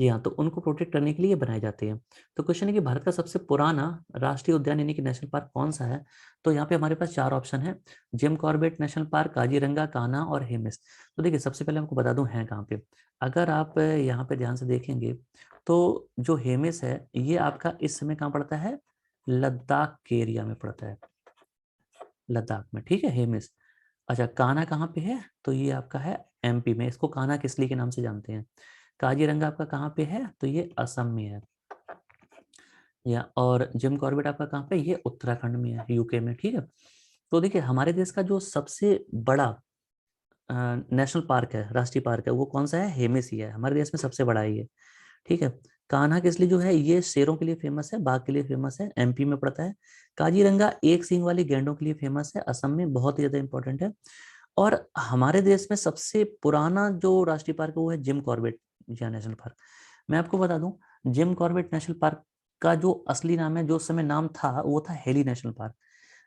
जी हाँ, तो उनको प्रोटेक्ट करने के लिए बनाए जाते हैं। तो क्वेश्चन है कि भारत का सबसे पुराना राष्ट्रीय उद्यान यानी कि नेशनल पार्क कौन सा है? तो यहाँ पे हमारे पास 4 ऑप्शन है: Jim Corbett national park, Kaziranga, Kanha और हेमिस। तो देखिए, सबसे पहले आपको बता दूं है कहाँ पे। अगर आप यहाँ पे ध्यान से देखेंगे तो जो हेमिस है ये आपका इस समय कहाँ पड़ता है? लद्दाख के एरिया में पड़ता है, लद्दाख में, ठीक है, हेमिस। अच्छा, कान्हा कहाँ पे है? तो ये आपका है एमपी में। इसको कान्हा किसली के नाम से जानते हैं। काजीरंगा आपका कहाँ पे है? तो ये असम में है। या और जिम कॉर्बेट आपका कहाँ पे? ये उत्तराखंड में है, यूके में, ठीक है। तो देखिए, हमारे देश का जो सबसे बड़ा नेशनल पार्क है, राष्ट्रीय पार्क है, वो कौन सा है? हेमिस ही है, हमारे देश में सबसे बड़ा है ये, ठीक है। कान्हा किस लिए जो है, ये शेरों के लिए फेमस है, बाघ के लिए फेमस है, एमपी में पड़ता है। काजीरंगा एक सींग वाली गैंडों के लिए फेमस है, असम में, बहुत ही ज्यादा इंपॉर्टेंट है। और हमारे देश में सबसे पुराना जो राष्ट्रीय पार्क है वो है जिम कॉर्बेट या नेशनल पार्क। मैं आपको बता दूं, जिम कॉर्बेट नेशनल पार्क का जो असली नाम है, जो उस समय नाम था, वो था हेली नेशनल पार्क।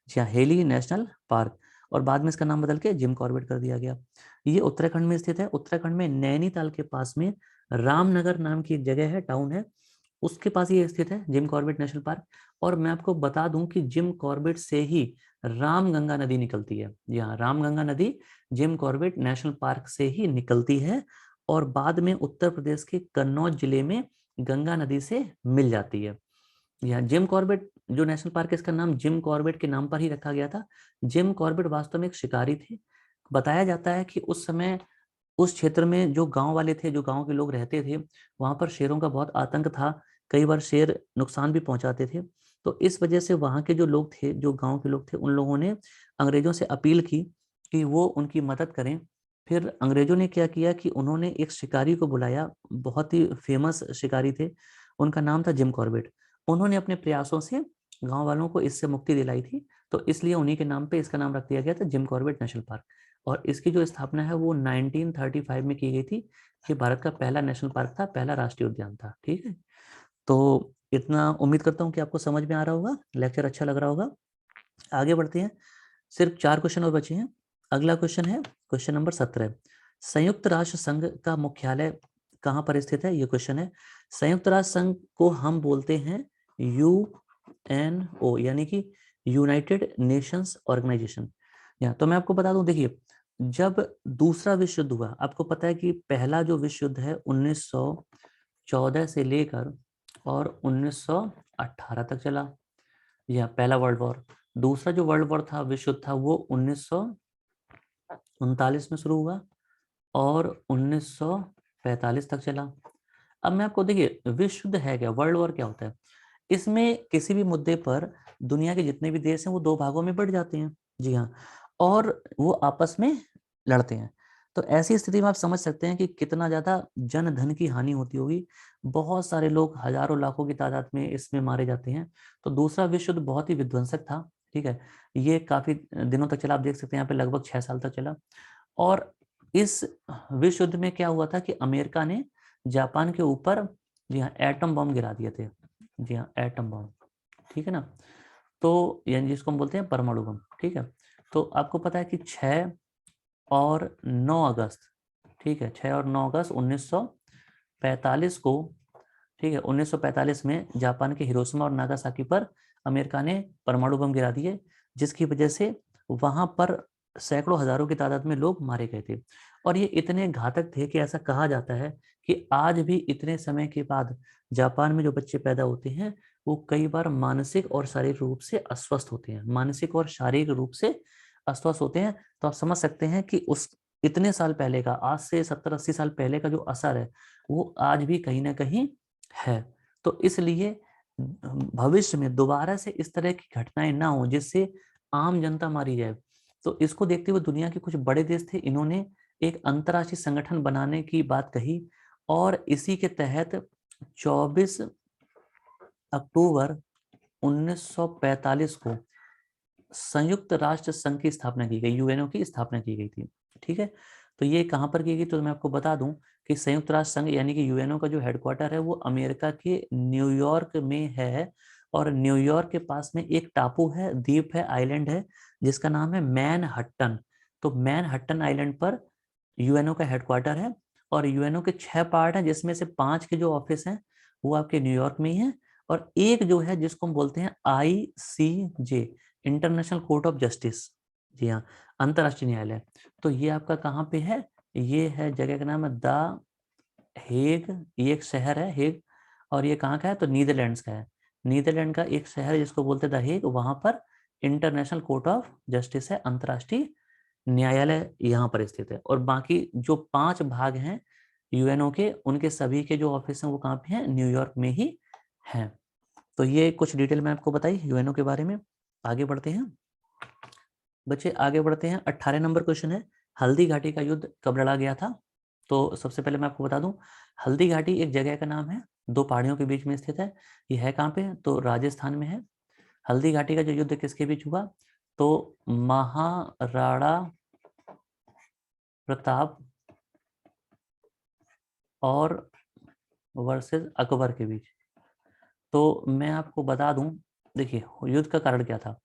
जी हाँ, हेली नेशनल पार्क। और बाद में इसका नाम बदल के जिम कॉर्बेट कर दिया गया। ये उत्तराखंड में स्थित है। उत्तराखंड में नैनीताल के पास में रामनगर नाम की एक जगह है, टाउन है, उसके पास ये स्थित है जिम कॉर्बेट नेशनल पार्क। और मैं आपको बता दूं कि जिम कॉर्बेट से ही रामगंगा नदी निकलती है। जी हाँ, रामगंगा नदी जिम कॉर्बेट नेशनल पार्क से ही निकलती है, और बाद में उत्तर प्रदेश के कन्नौज जिले में गंगा नदी से मिल जाती है। यहाँ जिम कॉर्बेट जो नेशनल पार्क है, इसका नाम जिम कॉर्बेट के नाम पर ही रखा गया था। जिम कॉर्बेट वास्तव में एक शिकारी थे। बताया जाता है कि उस समय उस क्षेत्र में जो गांव वाले थे, जो गांव के लोग रहते थे, वहां पर शेरों का बहुत आतंक था। कई बार शेर नुकसान भी पहुंचाते थे। तो इस वजह से वहां के जो लोग थे, जो गांव के लोग थे, उन लोगों ने अंग्रेजों से अपील की कि वो उनकी मदद करें। फिर अंग्रेजों ने क्या किया कि उन्होंने एक शिकारी को बुलाया, बहुत ही फेमस शिकारी थे, उनका नाम था जिम कॉर्बेट। उन्होंने अपने प्रयासों से गांव वालों को इससे मुक्ति दिलाई थी, तो इसलिए उन्हीं के नाम पे इसका नाम रख दिया गया था जिम कॉर्बेट नेशनल पार्क। और इसकी जो स्थापना है वो 1935 में की गई थी। ये भारत का पहला नेशनल पार्क था, पहला राष्ट्रीय उद्यान था, ठीक है। तो इतना उम्मीद करता हूँ कि आपको समझ में आ रहा होगा, लेक्चर अच्छा लग रहा होगा। आगे बढ़ते हैं। सिर्फ 4 क्वेश्चन और बचे हैं। अगला क्वेश्चन है क्वेश्चन नंबर 17। संयुक्त राष्ट्र संघ का मुख्यालय कहाँ पर स्थित है? ये क्वेश्चन है। संयुक्त राष्ट्र संघ को हम बोलते हैं यूएनओ, यानी कि यूनाइटेड नेशंस ऑर्गेनाइजेशन। या तो मैं आपको बता दूं, देखिए, जब दूसरा विश्व युद्ध हुआ, आपको पता है कि पहला जो विश्व युद्ध है 1914 से लेकर और 1918 तक चला, यह पहला वर्ल्ड वॉर। दूसरा जो वर्ल्ड वॉर था, विश्व युद्ध था, वो 1939 में शुरू हुआ, और 1945 तक चला। अब मैं आपको देखिए, विश्व युद्ध है क्या, वर्ल्ड वॉर क्या होता है, इसमें किसी भी मुद्दे पर दुनिया के जितने भी देश हैं वो दो भागों में बढ़ जाते हैं। जी हाँ, और वो आपस में लड़ते हैं। तो ऐसी स्थिति में आप समझ सकते हैं कि कितना ज्यादा जन धन की हानि होती होगी। बहुत सारे लोग, हजारों लाखों की तादाद में इसमें मारे जाते हैं। तो दूसरा विश्व युद्ध बहुत ही विध्वंसक था। ठीक है, ये काफी दिनों तक चला, आप देख सकते हैं यहाँ पे लगभग 6 साल तक चला। और इस विश्व युद्ध में क्या हुआ था कि अमेरिका ने जापान के ऊपर, जी हाँ, एटम बम गिरा दिए थे। जी हाँ, एटम बम, ठीक है ना। तो यानी जिसको हम बोलते हैं परमाणु बम। ठीक है, तो आपको पता है कि 6 और 9 अगस्त, ठीक है, 6 और 9 अगस्त 1945 को, ठीक है, 1945 में जापान के हिरोशिमा और नागासाकी पर अमेरिका ने परमाणु बम गिरा दिए, जिसकी वजह से वहां पर सैकड़ों हजारों की तादाद में लोग मारे गए थे। और ये इतने घातक थे कि ऐसा कहा जाता है कि आज भी इतने समय के बाद जापान में जो बच्चे पैदा होते हैं वो कई बार मानसिक और शारीरिक रूप से अस्वस्थ होते हैं, मानसिक और शारीरिक रूप से अस्वस्थ होते हैं। तो आप समझ सकते हैं कि उस इतने साल पहले का, आज से 70-80 साल पहले का जो असर है वो आज भी कहीं ना कहीं है। तो इसलिए भविष्य में दोबारा से इस तरह की घटनाएं ना हो जिससे आम जनता मारी जाए। तो इसको देखते हुए दुनिया के कुछ बड़े देश थे, इन्होंने एक अंतर्राष्ट्रीय संगठन बनाने की बात कही। और इसी के तहत 24 अक्टूबर 1945 को संयुक्त राष्ट्र संघ की स्थापना की गई, यूएनओ की स्थापना की गई थी। ठीक है, तो ये कहाँ पर की गई, तो मैं आपको बता दूं कि संयुक्त राष्ट्र संघ यानी कि यूएनओ का जो हेडक्वार्टर है वो अमेरिका के न्यूयॉर्क में है। और न्यूयॉर्क के पास में एक टापू है, द्वीप है, आइलैंड है, जिसका नाम है मैनहट्टन। तो मैनहट्टन आइलैंड पर यूएनओ का हेडक्वार्टर है। और यूएनओ के 6 पार्ट हैं, जिसमें से 5 के जो ऑफिस हैं वो आपके न्यूयॉर्क में ही है। और एक जो है जिसको हम बोलते हैं ICJ, international court of justice, जी हाँ, अंतर्राष्ट्रीय न्यायालय। तो ये आपका कहाँ पे है, ये है, जगह का नाम है द हेग, ये एक शहर है हेग। और ये कहाँ का है, तो नीदरलैंड्स का है। नीदरलैंड का एक शहर है जिसको बोलते हैं द हेग, वहां पर इंटरनेशनल कोर्ट ऑफ जस्टिस है, अंतर्राष्ट्रीय न्यायालय यहाँ पर स्थित है। और बाकी जो 5 भाग हैं यूएनओ के, उनके सभी के जो ऑफिस हैं वो कहाँ पे हैं, न्यूयॉर्क में ही हैं। तो ये कुछ डिटेल मैं आपको बताई यूएनओ के बारे में। आगे बढ़ते हैं बच्चे, आगे बढ़ते हैं। 18 नंबर क्वेश्चन है, हल्दी घाटी का युद्ध कब लड़ा गया था। तो सबसे पहले मैं आपको बता दूं, हल्दी घाटी एक जगह का नाम है, 2 पहाड़ियों के बीच में स्थित है। ये है कहाँ पे, तो राजस्थान में है। हल्दी घाटी का जो युद्ध किसके बीच हुआ, तो महाराणा प्रताप और वर्सेस अकबर के बीच। तो मैं आपको बता दूं, देखिए युद्ध का कारण क्या था।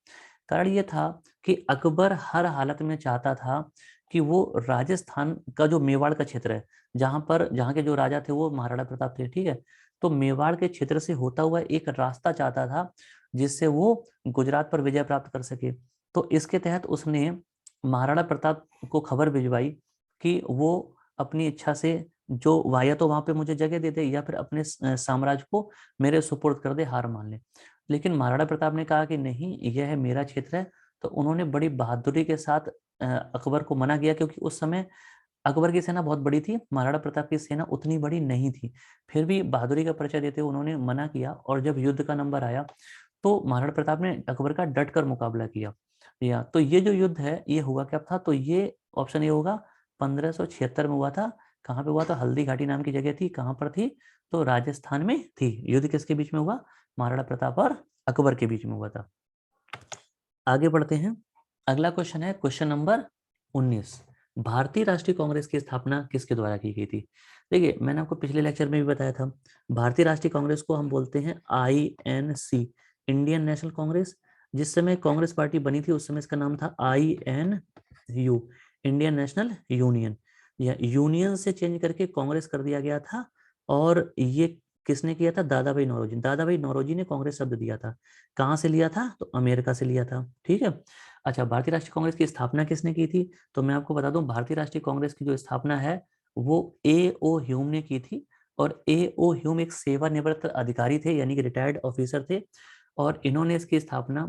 कारण ये था कि अकबर हर हालत में चाहता था कि वो राजस्थान का जो मेवाड़ का क्षेत्र है, जहाँ के जो राजा थे वो महाराणा प्रताप थे, ठीक है। तो मेवाड़ के क्षेत्र से होता हुआ एक रास्ता चाहता था जिससे वो गुजरात पर विजय प्राप्त कर सके। तो इसके तहत उसने महाराणा प्रताप को खबर भिजवाई कि वो अपनी इच्छा से जो वाया तो वहां पे मुझे जगह दे दे, या फिर अपने साम्राज्य को मेरे सुपुर्द कर दे, हार मान ले। लेकिन महाराणा प्रताप ने कहा कि नहीं, यह है मेरा क्षेत्र है। तो उन्होंने बड़ी बहादुरी के साथ अकबर को मना किया, क्योंकि उस समय अकबर की सेना बहुत बड़ी थी, महाराणा प्रताप की सेना उतनी बड़ी नहीं थी। फिर भी बहादुरी का परिचय देते हुए उन्होंने मना किया। और जब युद्ध का नंबर आया तो महाराणा प्रताप ने अकबर का डट कर मुकाबला किया। या तो ये जो युद्ध है ये हुआ क्या था, तो ये ऑप्शन ये होगा 1576 में हुआ था। कहाँ पे हुआ था, हल्दी घाटी नाम की जगह थी, कहाँ पर थी, तो राजस्थान में थी। युद्ध किसके बीच में हुआ, महाराणा प्रताप और अकबर के बीच में हुआ था। आगे बढ़ते हैं, अगला क्वेश्चन है क्वेश्चन नंबर 19, भारतीय राष्ट्रीय कांग्रेस की स्थापना किसके द्वारा की गई थी। देखिए मैंने आपको पिछले लेक्चर में भी बताया था, भारतीय राष्ट्रीय कांग्रेस को हम बोलते हैं INC, इंडियन नेशनल कांग्रेस। जिस समय कांग्रेस पार्टी बनी थी उस समय इसका नाम था INU, इंडियन नेशनल यूनियन। या यूनियन से चेंज करके कांग्रेस कर दिया गया था। और ये किसने किया था, दादा भाई नौरोजी, दादा भाई नौरोजी ने कांग्रेस शब्द दिया था। कहाँ से लिया था, तो अमेरिका से लिया था, ठीक है। अच्छा, भारतीय राष्ट्रीय कांग्रेस की स्थापना किसने की थी, तो मैं आपको बता दूं, भारतीय राष्ट्रीय कांग्रेस की जो स्थापना है वो A.O. ह्यूम ने की थी। और A.O. ह्यूम एक सेवानिवृत्त अधिकारी थे, यानी कि रिटायर्ड ऑफिसर थे। और इन्होंने इसकी स्थापना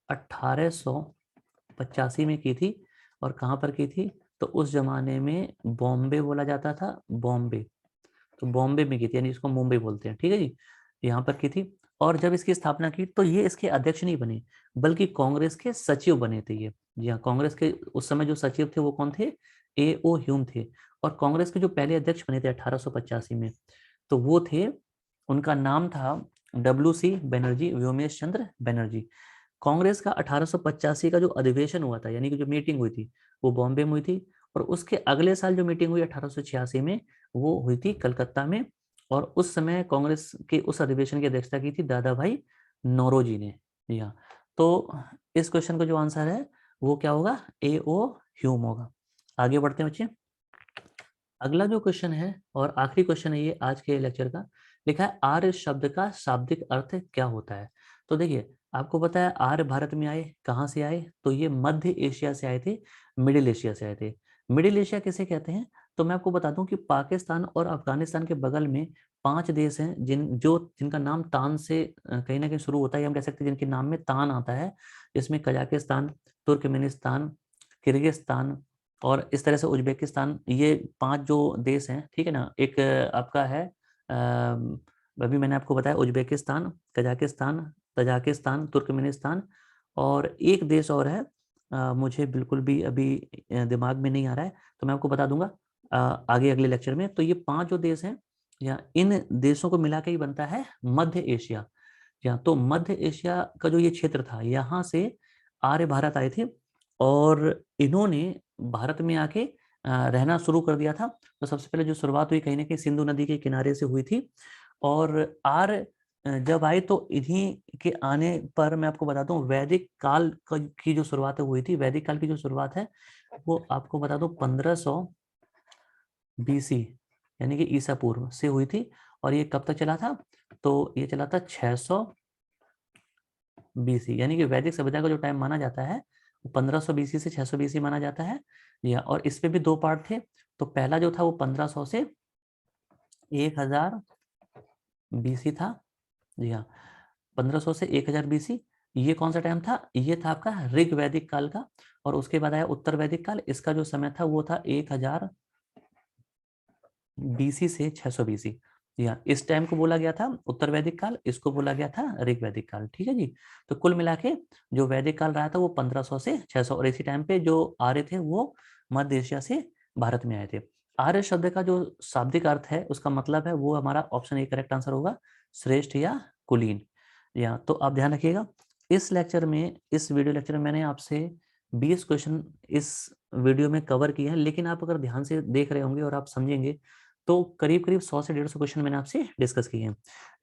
1885 में की थी। और कहाँ पर की थी, तो उस जमाने में बॉम्बे बोला जाता था, बॉम्बे। तो बॉम्बे में की थी, यानी इसको मुंबई बोलते हैं, ठीक है जी। यहाँ पर की थी। और जब इसकी स्थापना की तो ये इसके अध्यक्ष नहीं बने, बल्कि कांग्रेस के सचिव बने थे ये। जी हाँ, कांग्रेस के उस समय जो सचिव थे वो कौन थे? A.O. ह्यूम थे। और कांग्रेस के जो पहले अध्यक्ष बने थे 1885 में, तो वो थे, उनका नाम था W.C. बनर्जी, व्योमेश चंद्र बनर्जी। कांग्रेस का 1885 का जो अधिवेशन हुआ था, यानी कि जो मीटिंग हुई थी, वो बॉम्बे में हुई थी। और उसके अगले साल जो मीटिंग हुई 1886 में, वो हुई थी कलकत्ता में। और उस समय कांग्रेस के उस अधिवेशन की अध्यक्षता की थी दादा भाई नौरोजी ने। जी हाँ। तो इस क्वेश्चन का जो आंसर है वो क्या होगा? A.O. ह्यूम होगा। आगे बढ़ते हैं बच्चे। अगला जो क्वेश्चन है और आखिरी क्वेश्चन है ये आज के लेक्चर का, लिखा है आर्य शब्द का शाब्दिक अर्थ क्या होता है। तो देखिए, आपको पता है आर्य भारत में आए, कहाँ से आए? तो ये मध्य एशिया से आए थे, मिडिल एशिया से आए थे। मिडिल एशिया किसे कहते हैं? तो मैं आपको बता दूं कि पाकिस्तान और अफगानिस्तान के बगल में 5 देश हैं जिनका नाम तान से कहीं ना कहीं शुरू होता है, हम कह सकते हैं जिनके नाम में तान आता है, जिसमें कजाकिस्तान, तुर्कमेनिस्तान, किर्गिस्तान और इस तरह से उज्बेकिस्तान, ये 5 जो देश हैं, ठीक है ना। एक आपका है अभी मैंने आपको बताया उज्बेकिस्तान, कजाकिस्तान, तजाकिस्तान, तुर्कमेनिस्तान, और एक देश और है, मुझे बिल्कुल भी अभी दिमाग में नहीं आ रहा है, तो मैं आपको बता दूंगा आगे अगले लेक्चर में। तो ये 5 जो देश हैं, या इन देशों को मिला के ही बनता है मध्य एशिया। या तो मध्य एशिया का जो ये क्षेत्र था, यहाँ से आर्य भारत आए थे, और इन्होंने भारत में आके रहना शुरू कर दिया था। तो सबसे पहले जो शुरुआत हुई कहीं ना कहीं सिंधु नदी के किनारे से हुई थी। और आर्य जब आए तो इन्हीं के आने पर मैं आपको बताता हूँ वैदिक काल की जो शुरुआत हुई थी, वैदिक काल की जो शुरुआत है वो आपको बता दो 1500 BC, यानी कि ईसा पूर्व से हुई थी। और ये कब तक चला था? तो ये चला था 600 BC, यानी कि वैदिक सभ्यता का जो टाइम माना जाता है वो 1500 BC से 600 BC माना जाता है। या और इसमें भी 2 पार्ट थे। तो पहला जो था वो 1500 से 1000 BC था। जी हाँ, 1500 से 1000 BC। ये कौन सा टाइम था? ये था आपका ऋग वैदिक काल का। और उसके बाद आया उत्तर वैदिक काल, इसका जो समय था वो था 1000 BC से 600 BC। जी हाँ, इस टाइम को बोला गया था उत्तर वैदिक काल, इसको बोला गया था ऋग वैदिक काल, ठीक है जी। तो कुल मिला के जो वैदिक काल रहा था वो 1500 से 600, और इसी टाइम पे जो आर्य थे वो मध्य एशिया से भारत में आए थे। आर्य शब्द का जो शाब्दिक अर्थ है, उसका मतलब है वो हमारा ऑप्शन ए करेक्ट आंसर होगा, श्रेष्ठ या कुलीन। या तो आप ध्यान रखिएगा, इस लेक्चर में, इस वीडियो लेक्चर में मैंने आपसे 20 क्वेश्चन इस वीडियो में कवर किए हैं, लेकिन आप अगर ध्यान से देख रहे होंगे और आप समझेंगे तो करीब करीब 100 से 150 क्वेश्चन मैंने आपसे डिस्कस किए हैं।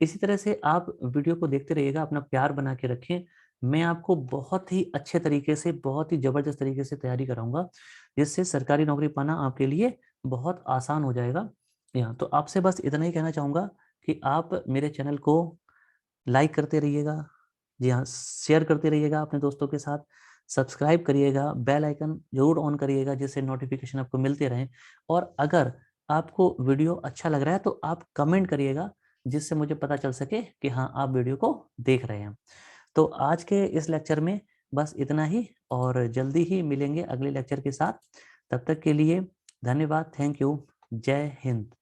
इसी तरह से आप वीडियो को देखते रहिएगा, अपना प्यार बना के रखें। मैं आपको बहुत ही अच्छे तरीके से, बहुत ही जबरदस्त तरीके से तैयारी कराऊंगा, जिससे सरकारी नौकरी पाना आपके लिए बहुत आसान हो जाएगा। यहाँ तो आपसे बस इतना ही कहना चाहूँगा कि आप मेरे चैनल को लाइक करते रहिएगा, जी हाँ, शेयर करते रहिएगा अपने दोस्तों के साथ, सब्सक्राइब करिएगा, बेल आइकन जरूर ऑन करिएगा जिससे नोटिफिकेशन आपको मिलते रहें। और अगर आपको वीडियो अच्छा लग रहा है तो आप कमेंट करिएगा, जिससे मुझे पता चल सके कि हाँ आप वीडियो को देख रहे हैं। तो आज के इस लेक्चर में बस इतना ही, और जल्दी ही मिलेंगे अगले लेक्चर के साथ। तब तक के लिए धन्यवाद, थैंक यू, जय हिंद।